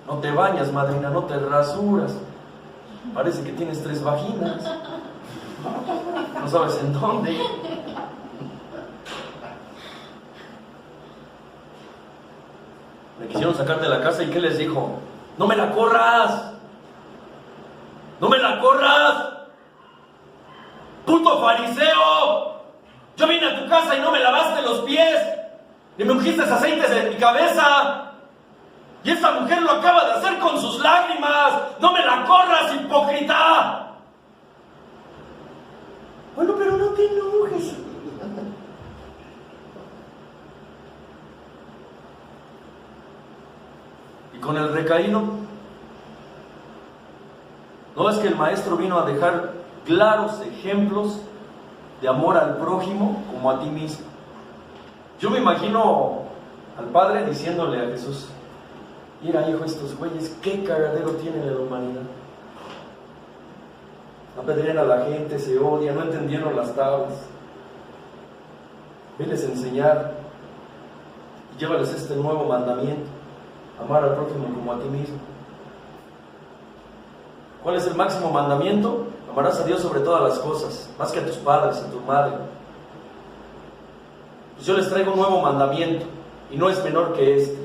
No te bañas, madrina, no te rasuras. Parece que tienes 3 vaginas. No sabes en dónde. Me quisieron sacar de la casa y ¿qué les dijo? ¡No me la corras! ¡No me la corras! ¡Puto fariseo! Yo vine a tu casa y no me lavaste los pies, ni me ungiste aceites en mi cabeza. Y esta mujer lo acaba de hacer con sus lágrimas. ¡No me la corras, hipócrita! Bueno, pero no te enojes. Y con el recaído, no es que el maestro vino a dejar claros ejemplos de amor al prójimo como a ti mismo. Yo me imagino al Padre diciéndole a Jesús: mira, hijo, estos güeyes, qué cagadero tienen en la humanidad. Apedrean a la gente, se odian, no entendieron las tablas. Veles a enseñar y llévales este nuevo mandamiento: amar al prójimo como a ti mismo. ¿Cuál es el máximo mandamiento? Amarás a Dios sobre todas las cosas, más que a tus padres, a tu madre. Pues yo les traigo un nuevo mandamiento, y no es menor que este: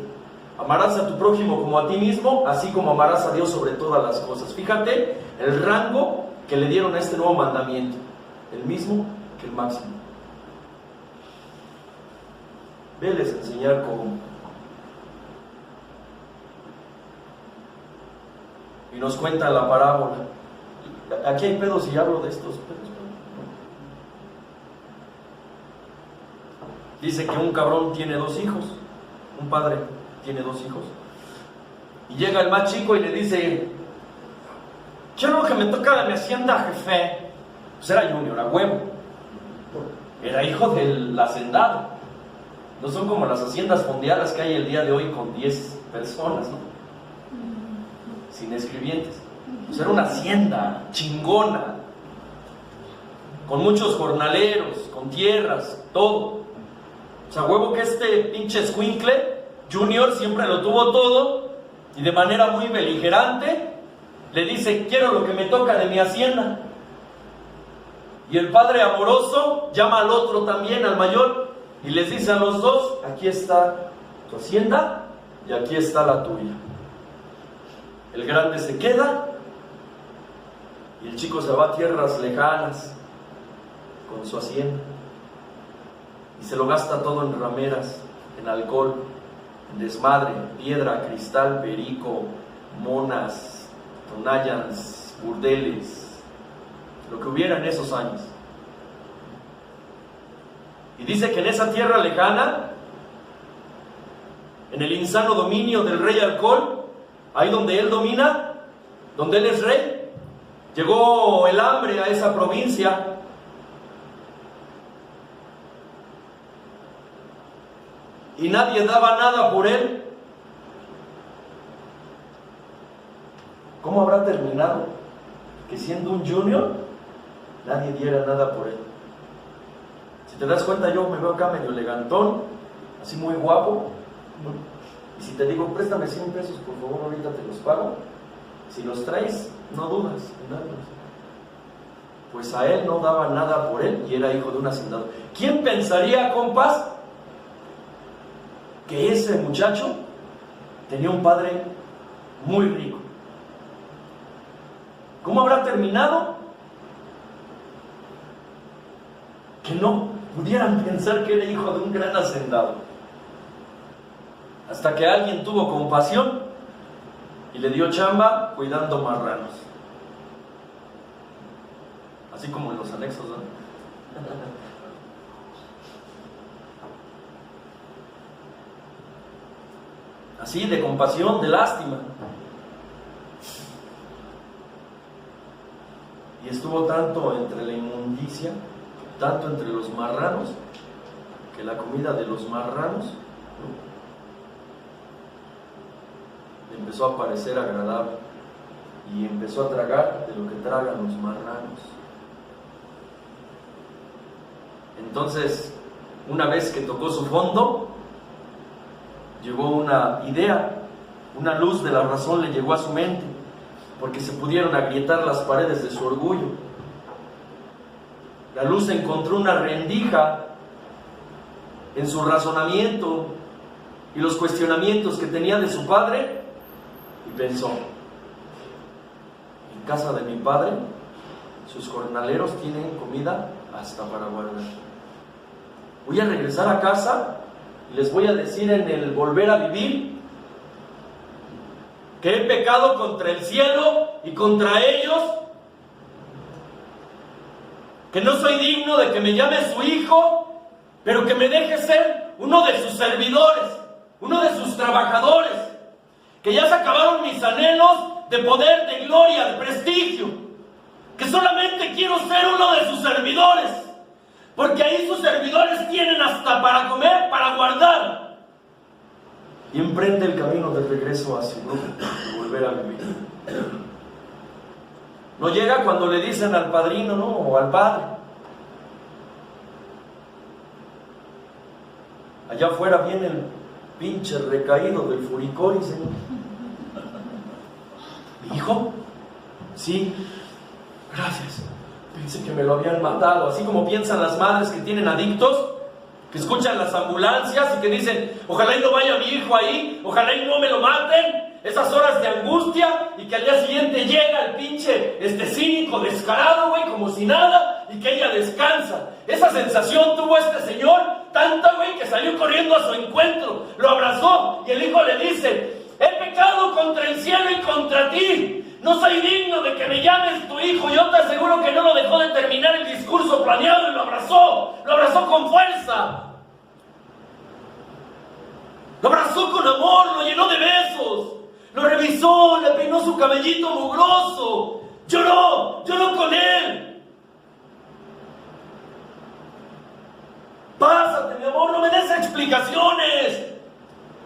amarás a tu prójimo como a ti mismo, así como amarás a Dios sobre todas las cosas. Fíjate el rango que le dieron a este nuevo mandamiento, el mismo que el máximo. Veles a enseñar cómo. Y nos cuenta la parábola. Aquí hay pedos y hablo de estos pedos. Dice que un cabrón tiene 2 hijos, un padre tiene 2 hijos, y llega el más chico y le dice: quiero lo que me toca de mi hacienda, jefe. Pues era Junior, a huevo, era hijo del hacendado, No son como las haciendas fondeadas que hay el día de hoy con 10 personas, ¿no? Sin escribientes. Pues era una hacienda chingona, con muchos jornaleros, con tierras, todo. O sea, huevo que este pinche escuincle Junior siempre lo tuvo todo y de manera muy beligerante le dice: quiero lo que me toca de mi hacienda. Y el padre amoroso llama al otro también, al mayor, y les dice a los dos: aquí está tu hacienda y aquí está la tuya. El grande se queda y el chico se va a tierras lejanas con su hacienda y se lo gasta todo en rameras, en alcohol, en desmadre, piedra, cristal, perico, monas, tonayans, burdeles, lo que hubiera en esos años. Y dice que en esa tierra lejana, en el insano dominio del rey alcohol, ahí donde él domina, donde él es rey, llegó el hambre a esa provincia. Y nadie daba nada por él. ¿Cómo habrá terminado? Que siendo un junior, nadie diera nada por él. Si te das cuenta, yo me veo acá medio elegantón, así muy guapo. Y si te digo: préstame 100 pesos, por favor, ahorita te los pago. Si los traes, no dudas en darlos. Pues a él no daba nada por él y era hijo de un hacendado. ¿Quién pensaría, compas, que ese muchacho tenía un padre muy rico? ¿Cómo habrá terminado? Que no pudieran pensar que era hijo de un gran hacendado. Hasta que alguien tuvo compasión y le dio chamba cuidando marranos. Así como en los anexos, ¿no? Así, de compasión, de lástima. Y estuvo tanto entre la inmundicia, tanto entre los marranos, que la comida de los marranos le empezó a parecer agradable y empezó a tragar de lo que tragan los marranos. Entonces, una vez que tocó su fondo, llegó una idea, una luz de la razón le llegó a su mente, porque se pudieron agrietar las paredes de su orgullo. La luz encontró una rendija en su razonamiento y los cuestionamientos que tenía de su padre, y pensó: en casa de mi padre, sus jornaleros tienen comida hasta para guardar. Voy a regresar a casa y les voy a decir en el volver a vivir que he pecado contra el cielo y contra ellos, que no soy digno de que me llame su hijo, pero que me deje ser uno de sus servidores, uno de sus trabajadores, que ya se acabaron mis anhelos de poder, de gloria, de prestigio, que solamente quiero ser uno de sus servidores, porque ahí sus servidores tienen hasta para comer, para guardar. Y emprende el camino de regreso a su grupo, de volver a vivir. No llega cuando le dicen al padrino, ¿no?, o al padre. Allá afuera viene el pinche recaído del furicori, señor. ¿Mi hijo? Sí, gracias. Pensé que me lo habían matado. Así como piensan las madres que tienen adictos, que escuchan las ambulancias y que dicen: ojalá y no vaya mi hijo ahí, ojalá y no me lo maten. Esas horas de angustia, y que al día siguiente llega el pinche cínico descarado, güey, como si nada, y que ella descansa. Esa sensación tuvo este señor, tanta, güey, que salió corriendo a su encuentro, lo abrazó, y el hijo le dice: he pecado contra el cielo y contra ti. No soy digno de que me llames tu hijo. Yo te aseguro que no lo dejó de terminar el discurso planeado y lo abrazó con fuerza. Lo abrazó con amor, lo llenó de besos, lo revisó, le peinó su cabellito mugroso, lloró con él. Pásate, mi amor, no me des explicaciones.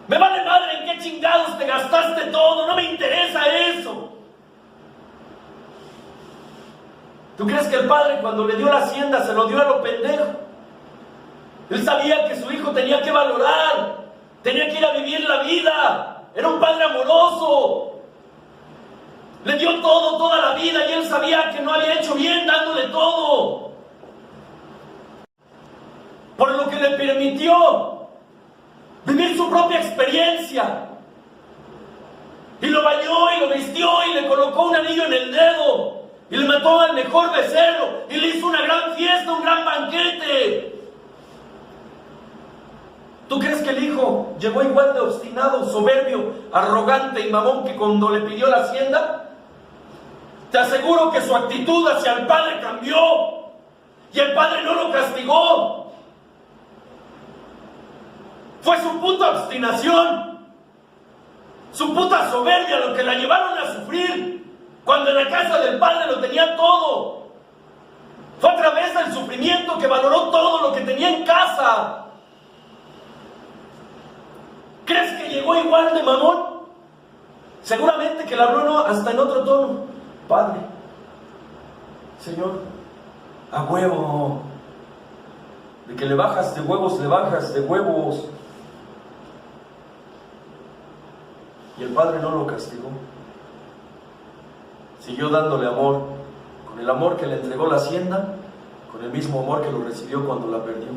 Me vale madre en qué chingados te gastaste todo. No me interesa eso. ¿Tú crees que el padre cuando le dio la hacienda se lo dio a lo pendejo? Él sabía que su hijo tenía que valorar, tenía que ir a vivir la vida. Era un padre amoroso. Le dio todo, toda la vida, y él sabía que no había hecho bien dándole todo. Por lo que le permitió vivir su propia experiencia. Y lo bañó y lo vistió y le colocó un anillo en el dedo. Y le mató al mejor becerro y le hizo una gran fiesta, un gran banquete. ¿Tú crees que el hijo llegó igual de obstinado, soberbio, arrogante y mamón que cuando le pidió la hacienda? Te aseguro que su actitud hacia el padre cambió y el padre no lo castigó. Fue su puta obstinación, su puta soberbia lo que la llevaron a sufrir cuando en la casa del padre lo tenía todo. Fue a través del sufrimiento que valoró todo lo que tenía en casa. ¿Crees que llegó igual de mamón? Seguramente que le habló hasta en otro tono. Padre, Señor, a huevo. De que le bajas de huevos, le bajas de huevos. Y el padre no lo castigó. Siguió dándole amor, con el amor que le entregó la hacienda, con el mismo amor que lo recibió cuando la perdió.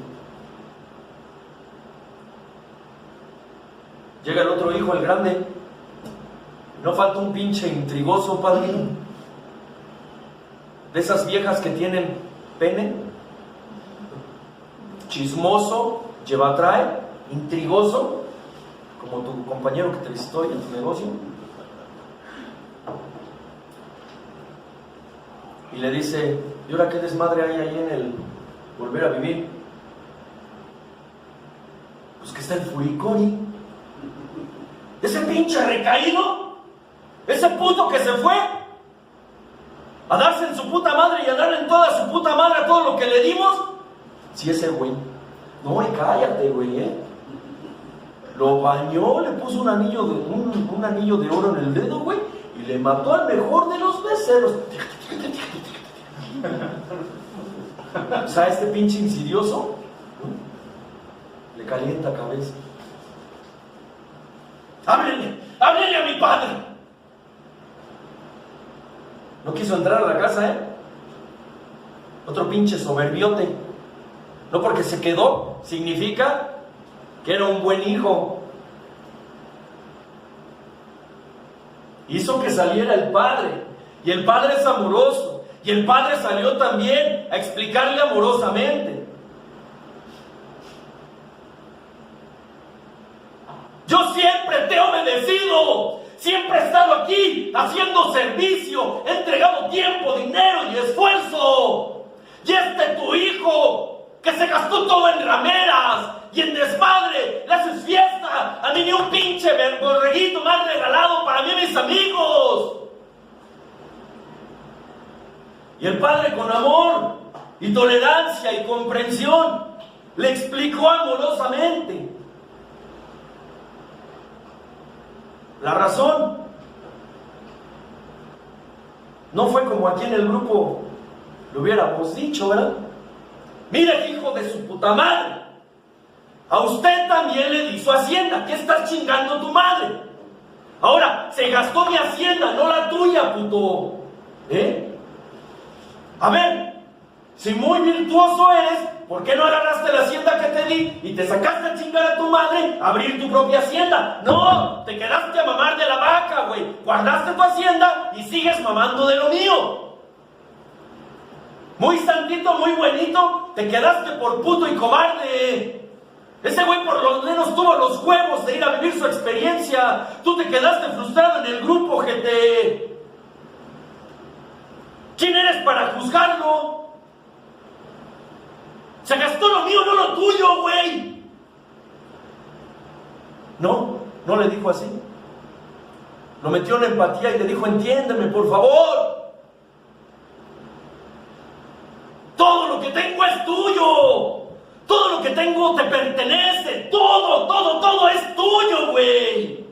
Llega el otro hijo, el grande. No falta un pinche intrigoso, padrino. De esas viejas que tienen pene. Chismoso, llevatrae, intrigoso, como tu compañero que te visitó en tu negocio. Y le dice, ¿y ahora qué desmadre hay ahí en el volver a vivir? Pues que está el furicori. Ese pinche recaído, ese puto que se fue a darse en su puta madre y a darle en toda su puta madre a todo lo que le dimos. Sí, ese güey. No, y cállate, güey, Lo bañó, le puso un anillo de oro en el dedo, güey, y le mató al mejor de los becerros. O sea, este pinche insidioso le calienta cabeza. ¡Háblenle a mi padre! No quiso entrar a la casa, Otro pinche soberbiote. No porque se quedó, significa que era un buen hijo. Hizo que saliera el padre. Y el padre es amoroso. Y el padre salió también a explicarle amorosamente. Yo siempre te he obedecido. Siempre he estado aquí haciendo servicio. He entregado tiempo, dinero y esfuerzo. Y tu hijo, que se gastó todo en rameras y en desmadre, le haces fiesta. A mí ni un pinche borreguito me han regalado para mí y mis amigos. Y el padre, con amor y tolerancia y comprensión, le explicó amorosamente la razón. No fue como aquí en el grupo lo hubiéramos dicho, ¿verdad? Mire, hijo de su puta madre, a usted también le di su hacienda. ¿Qué estás chingando tu madre? Ahora, se gastó mi hacienda, no la tuya, puto. A ver, si muy virtuoso eres, ¿por qué no agarraste la hacienda que te di y te sacaste a chingar a tu madre a abrir tu propia hacienda? No, te quedaste a mamar de la vaca, güey. Guardaste tu hacienda y sigues mamando de lo mío. Muy santito, muy buenito, te quedaste por puto y cobarde. Ese güey por lo menos tuvo los huevos de ir a vivir su experiencia. Tú te quedaste frustrado en el grupo, gente. ¿Quién eres para juzgarlo? Se gastó lo mío, no lo tuyo, güey. No le dijo así. Lo metió en empatía y le dijo, entiéndeme, por favor. Todo lo que tengo es tuyo. Todo lo que tengo te pertenece, todo es tuyo, güey.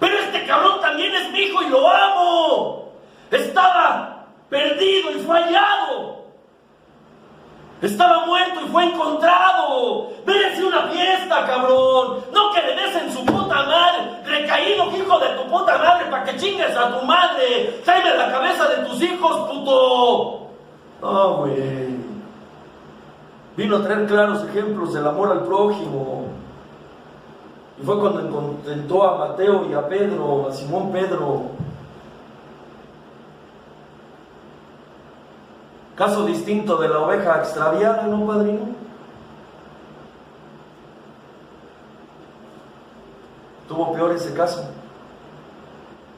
Pero este cabrón también es mi hijo y lo amo. Estaba perdido y fue hallado. Estaba muerto y fue encontrado. Merece una fiesta, cabrón. No que le des en su puta madre. Recaído, hijo de tu puta madre, para que chingues a tu madre. Tráeme la cabeza de tus hijos, puto. No, güey. Vino a traer claros ejemplos del amor al prójimo. Y fue cuando contentó a Mateo y a Pedro, a Simón Pedro. Caso distinto de la oveja extraviada, ¿no, padrino? Tuvo peor ese caso,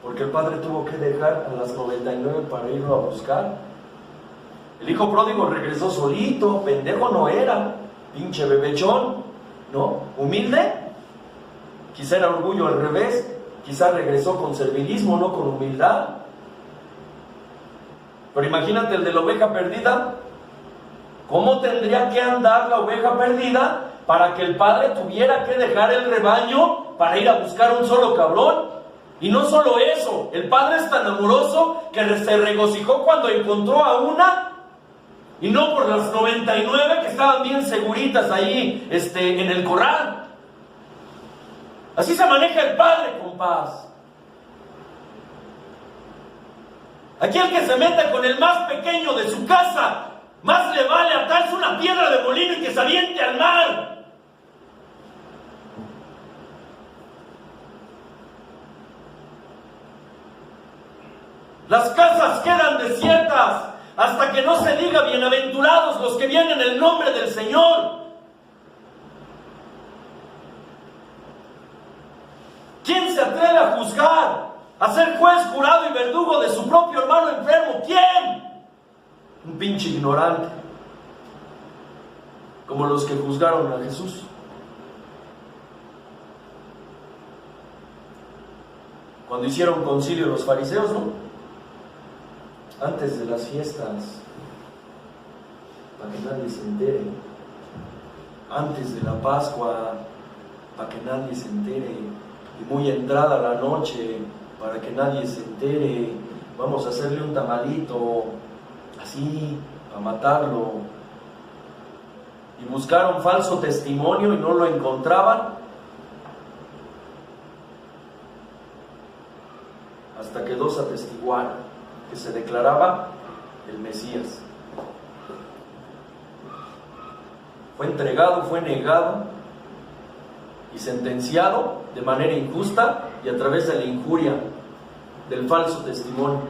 porque el padre tuvo que dejar a las 99 para irlo a buscar. El hijo pródigo regresó solito, pendejo no era, pinche bebechón, ¿no? Humilde, quizá era orgullo al revés, quizá regresó con servilismo, no con humildad. Pero imagínate el de la oveja perdida. ¿Cómo tendría que andar la oveja perdida para que el padre tuviera que dejar el rebaño para ir a buscar un solo cabrón? Y no solo eso, el padre es tan amoroso que se regocijó cuando encontró a una y no por las 99 que estaban bien seguritas ahí en el corral. Así se maneja el padre, compás. Aquel que se mete con el más pequeño de su casa, más le vale atarse una piedra de molino y que se aviente al mar. Las casas quedan desiertas hasta que no se diga bienaventurados los que vienen en el nombre del Señor. ¿Quién se atreve a juzgar? A ser juez, jurado y verdugo de su propio hermano enfermo. ¿Quién? Un pinche ignorante, como los que juzgaron a Jesús. Cuando hicieron concilio los fariseos, ¿no? Antes de las fiestas, para que nadie se entere. Antes de la Pascua, para que nadie se entere. Y muy entrada la noche, para que nadie se entere, vamos a hacerle un tamalito, así, a matarlo. Y buscaron falso testimonio y no lo encontraban, hasta que dos atestiguaron que se declaraba el Mesías. Fue entregado, fue negado y sentenciado de manera injusta y a través de la injuria del falso testimonio.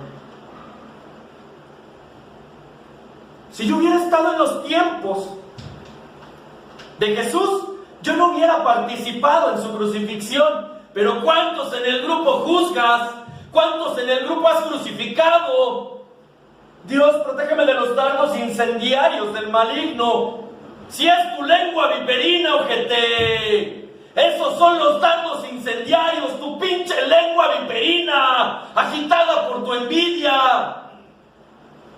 Si yo hubiera estado en los tiempos de Jesús, yo no hubiera participado en su crucifixión. Pero ¿cuántos en el grupo juzgas? ¿Cuántos en el grupo has crucificado? Dios, protégeme de los dardos incendiarios del maligno. Si es tu lengua viperina, ojete. Esos son los dardos incendiarios, tu pinche lengua viperina, agitada por tu envidia.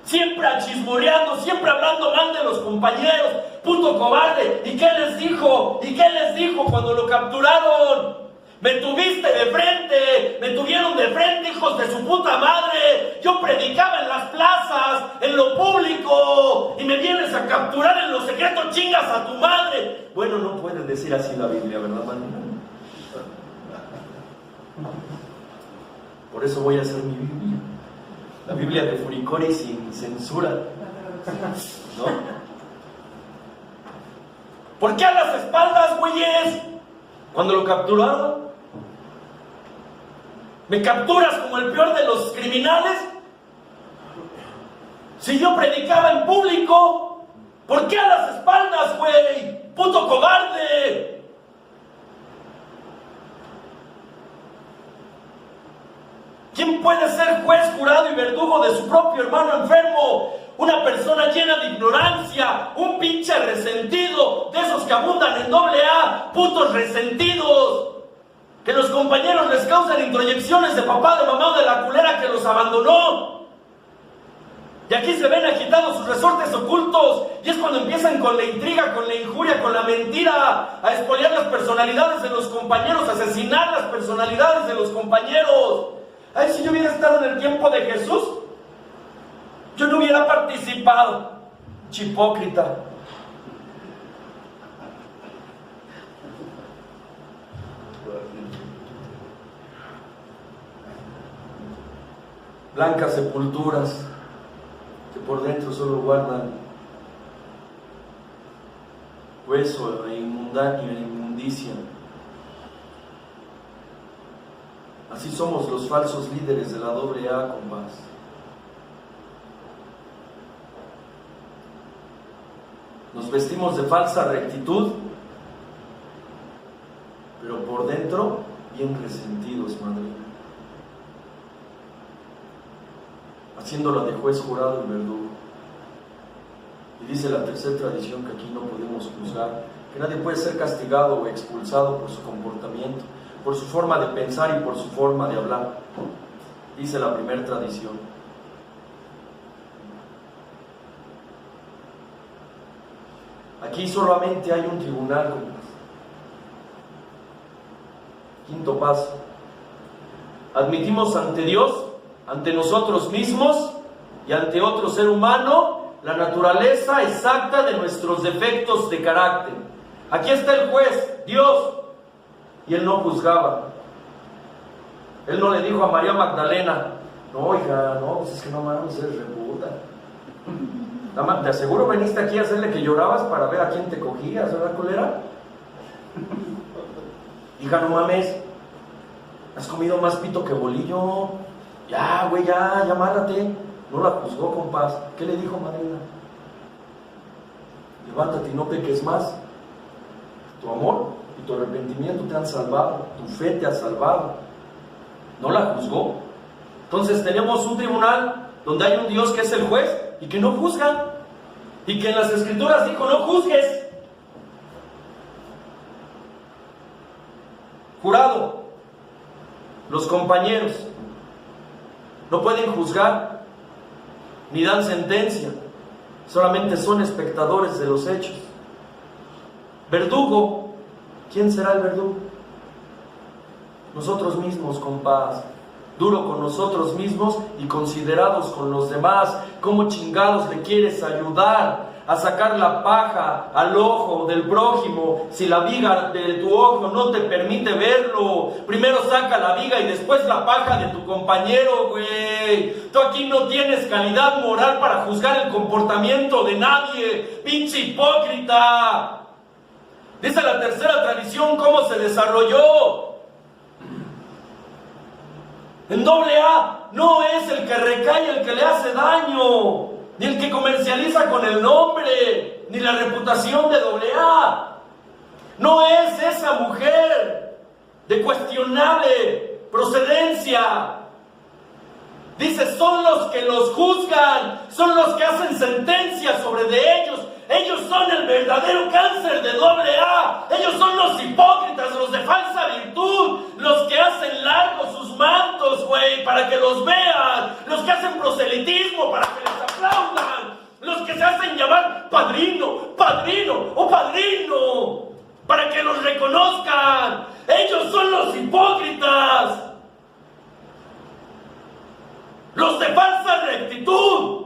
Siempre achismoreando, siempre hablando mal de los compañeros. Puto cobarde. ¿Y qué les dijo? ¿Y qué les dijo cuando lo capturaron? Me tuviste de frente, me tuvieron de frente, hijos de su puta madre. Yo predicaba en las plazas, en lo público, y me vienes a capturar en lo secreto, chingas a tu madre. Bueno, no puede decir así la Biblia, ¿verdad, Manina? Por eso voy a hacer mi Biblia. La Biblia de Furicori sin censura, ¿no? ¿Por qué a las espaldas, güeyes? Cuando lo capturaron, ¿me capturas como el peor de los criminales? Si yo predicaba en público, ¿por qué a las espaldas, güey? ¡Puto cobarde! ¿Quién puede ser juez, jurado y verdugo de su propio hermano enfermo? Una persona llena de ignorancia, un pinche resentido, de esos que abundan en AA, putos resentidos, que los compañeros les causan introyecciones de papá, de mamá o de la culera que los abandonó. Y aquí se ven agitados sus resortes ocultos. Y es cuando empiezan con la intriga, con la injuria, con la mentira, a expoliar las personalidades de los compañeros, a asesinar las personalidades de los compañeros. Ay, si yo hubiera estado en el tiempo de Jesús, yo no hubiera participado. Hipócrita. Blancas sepulturas que por dentro solo guardan hueso e inmundicia. Así somos los falsos líderes de la AA, compás. Nos vestimos de falsa rectitud, pero por dentro bien resentidos, madre. Haciéndola de juez, jurado y verdugo. Y dice la tercera tradición que aquí no podemos juzgar, que nadie puede ser castigado o expulsado por su comportamiento, por su forma de pensar y por su forma de hablar. Dice la primera tradición. Aquí solamente hay un tribunal, compas. Quinto paso. Admitimos ante Dios, ante nosotros mismos y ante otro ser humano la naturaleza exacta de nuestros defectos de carácter. Aquí está el juez, Dios, y él no juzgaba. Él no le dijo a María Magdalena, no, hija, no, pues es que no mames, eres reputa. Te aseguro veniste aquí a hacerle que llorabas para ver a quién te cogías, ¿verdad, culera? Hija, no mames, has comido más pito que bolillo. Ya, güey, ya márate. No la juzgó, compás. ¿Qué le dijo María? Levántate y no peques más. Tu amor y tu arrepentimiento te han salvado. Tu fe te ha salvado. No la juzgó. Entonces tenemos un tribunal donde hay un Dios que es el juez y que no juzga. Y que en las Escrituras dijo, no juzgues. Jurado. Los compañeros no pueden juzgar ni dan sentencia, solamente son espectadores de los hechos. Verdugo, ¿quién será el verdugo? Nosotros mismos, compás. Duro con nosotros mismos y considerados con los demás. ¿Cómo chingados le quieres ayudar a sacar la paja al ojo del prójimo si la viga de tu ojo no te permite verlo? Primero saca la viga y después la paja de tu compañero, güey. Tú aquí no tienes calidad moral para juzgar el comportamiento de nadie, pinche hipócrita. Dice la tercera tradición cómo se desarrolló. En AA no es el que recae el que le hace daño, ni el que comercializa con el nombre, ni la reputación de AA. No es esa mujer de cuestionable procedencia. Dice, son los que los juzgan, son los que hacen sentencias sobre de ellos. Ellos son el verdadero cáncer de AA. Ellos son los hipócritas, los de falsa virtud, los que hacen largos sus mantos, güey, para que los vean, los que hacen proselitismo para que les aplaudan, los que se hacen llamar padrino o padrino, para que los reconozcan. Ellos son los hipócritas, los de falsa rectitud,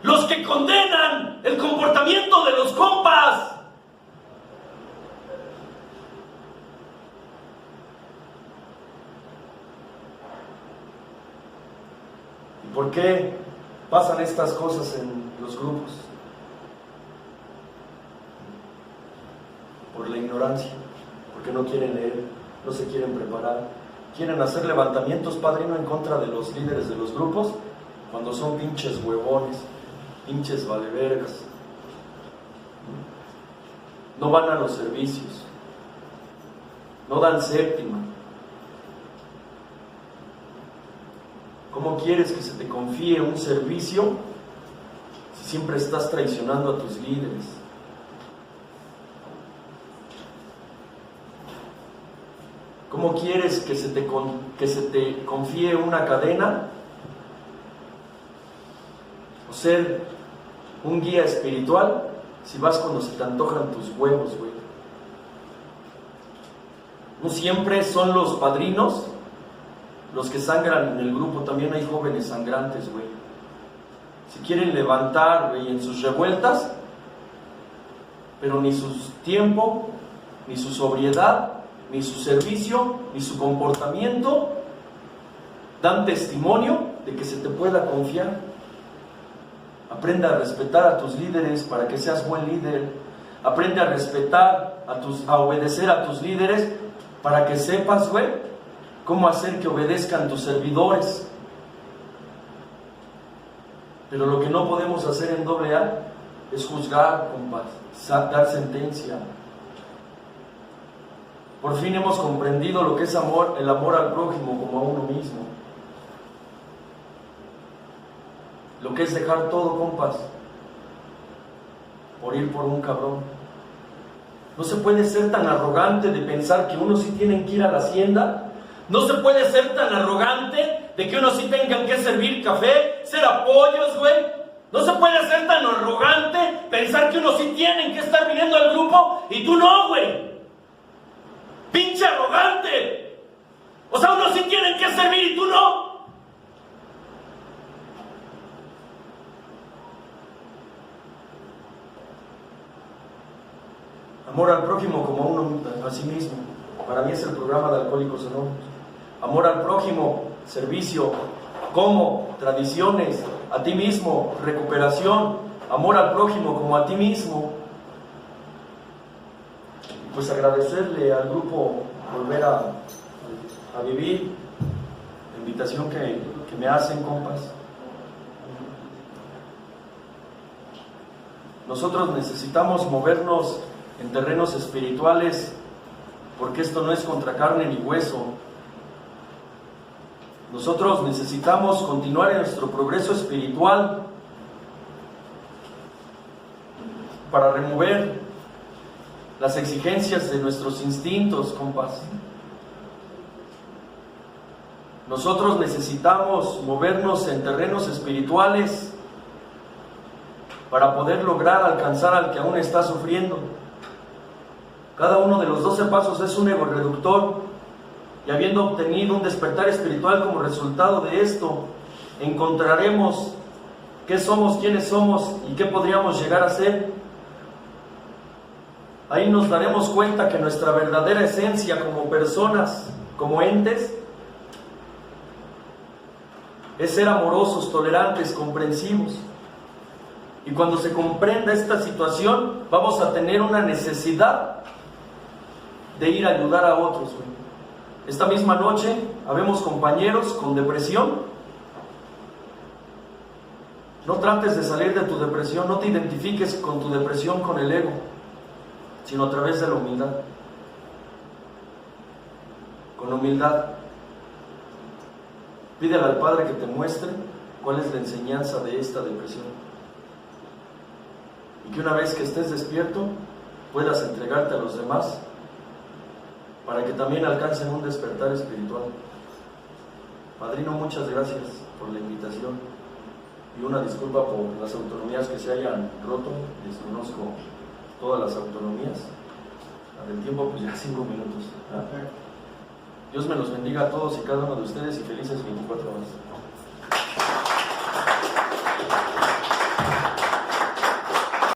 los que condenan el comportamiento de los compas. ¿Y por qué pasan estas cosas en los grupos? Por la ignorancia, porque no quieren leer, no se quieren preparar, quieren hacer levantamientos, padrino, en contra de los líderes de los grupos, cuando son pinches huevones, pinches valevergas. No van a los servicios, no dan séptima. ¿Cómo quieres que se te confíe un servicio si siempre estás traicionando a tus líderes? ¿Cómo quieres que se te confíe una cadena? O ser un guía espiritual si vas cuando se te antojan tus huevos, güey. No siempre son los padrinos los que sangran en el grupo, también hay jóvenes sangrantes, güey. Si quieren levantar, güey, en sus revueltas, pero ni su tiempo, ni su sobriedad, ni su servicio, ni su comportamiento dan testimonio de que se te pueda confiar. Aprende a respetar a tus líderes para que seas buen líder. Aprende a respetar, a obedecer a tus líderes para que sepas, güey, cómo hacer que obedezcan tus servidores. Pero lo que no podemos hacer en AA es juzgar, compas, dar sentencia. Por fin hemos comprendido lo que es amor, el amor al prójimo como a uno mismo. Lo que es dejar todo, compas, por ir por un cabrón. No se puede ser tan arrogante de pensar que uno sí tiene que ir a la hacienda. No se puede ser tan arrogante de que uno sí tenga que servir café, ser apoyos, güey. No se puede ser tan arrogante pensar que uno sí tiene que estar viniendo al grupo y tú no, güey. ¡Pinche arrogante! O sea, uno sí tiene que servir y tú no. Amor al prójimo como a uno a sí mismo. Para mí es el programa de Alcohólicos Anónimos. Amor al prójimo, servicio, como, tradiciones, a ti mismo, recuperación. Amor al prójimo como a ti mismo. Pues agradecerle al grupo volver a vivir la invitación que me hacen, compas. Nosotros necesitamos movernos en terrenos espirituales, porque esto no es contra carne ni hueso. Nosotros necesitamos continuar en nuestro progreso espiritual para remover las exigencias de nuestros instintos, compas. Nosotros necesitamos movernos en terrenos espirituales para poder lograr alcanzar al que aún está sufriendo. Cada uno de los 12 pasos es un ego reductor, y habiendo obtenido un despertar espiritual como resultado de esto, encontraremos qué somos, quiénes somos y qué podríamos llegar a ser. Ahí nos daremos cuenta que nuestra verdadera esencia como personas, como entes, es ser amorosos, tolerantes, comprensivos. Y cuando se comprenda esta situación, vamos a tener una necesidad de ir a ayudar a otros. Esta misma noche habemos compañeros con depresión. No trates de salir de tu depresión, no te identifiques con tu depresión con el ego, sino a través de la humildad. Con humildad. Pídele al Padre que te muestre cuál es la enseñanza de esta depresión. Y que una vez que estés despierto, puedas entregarte a los demás para que también alcancen un despertar espiritual. Padrino, muchas gracias por la invitación y una disculpa por las autonomías que se hayan roto. Desconozco todas las autonomías. La del tiempo, pues ya 5 minutos. Dios me los bendiga a todos y cada uno de ustedes y felices 24 horas.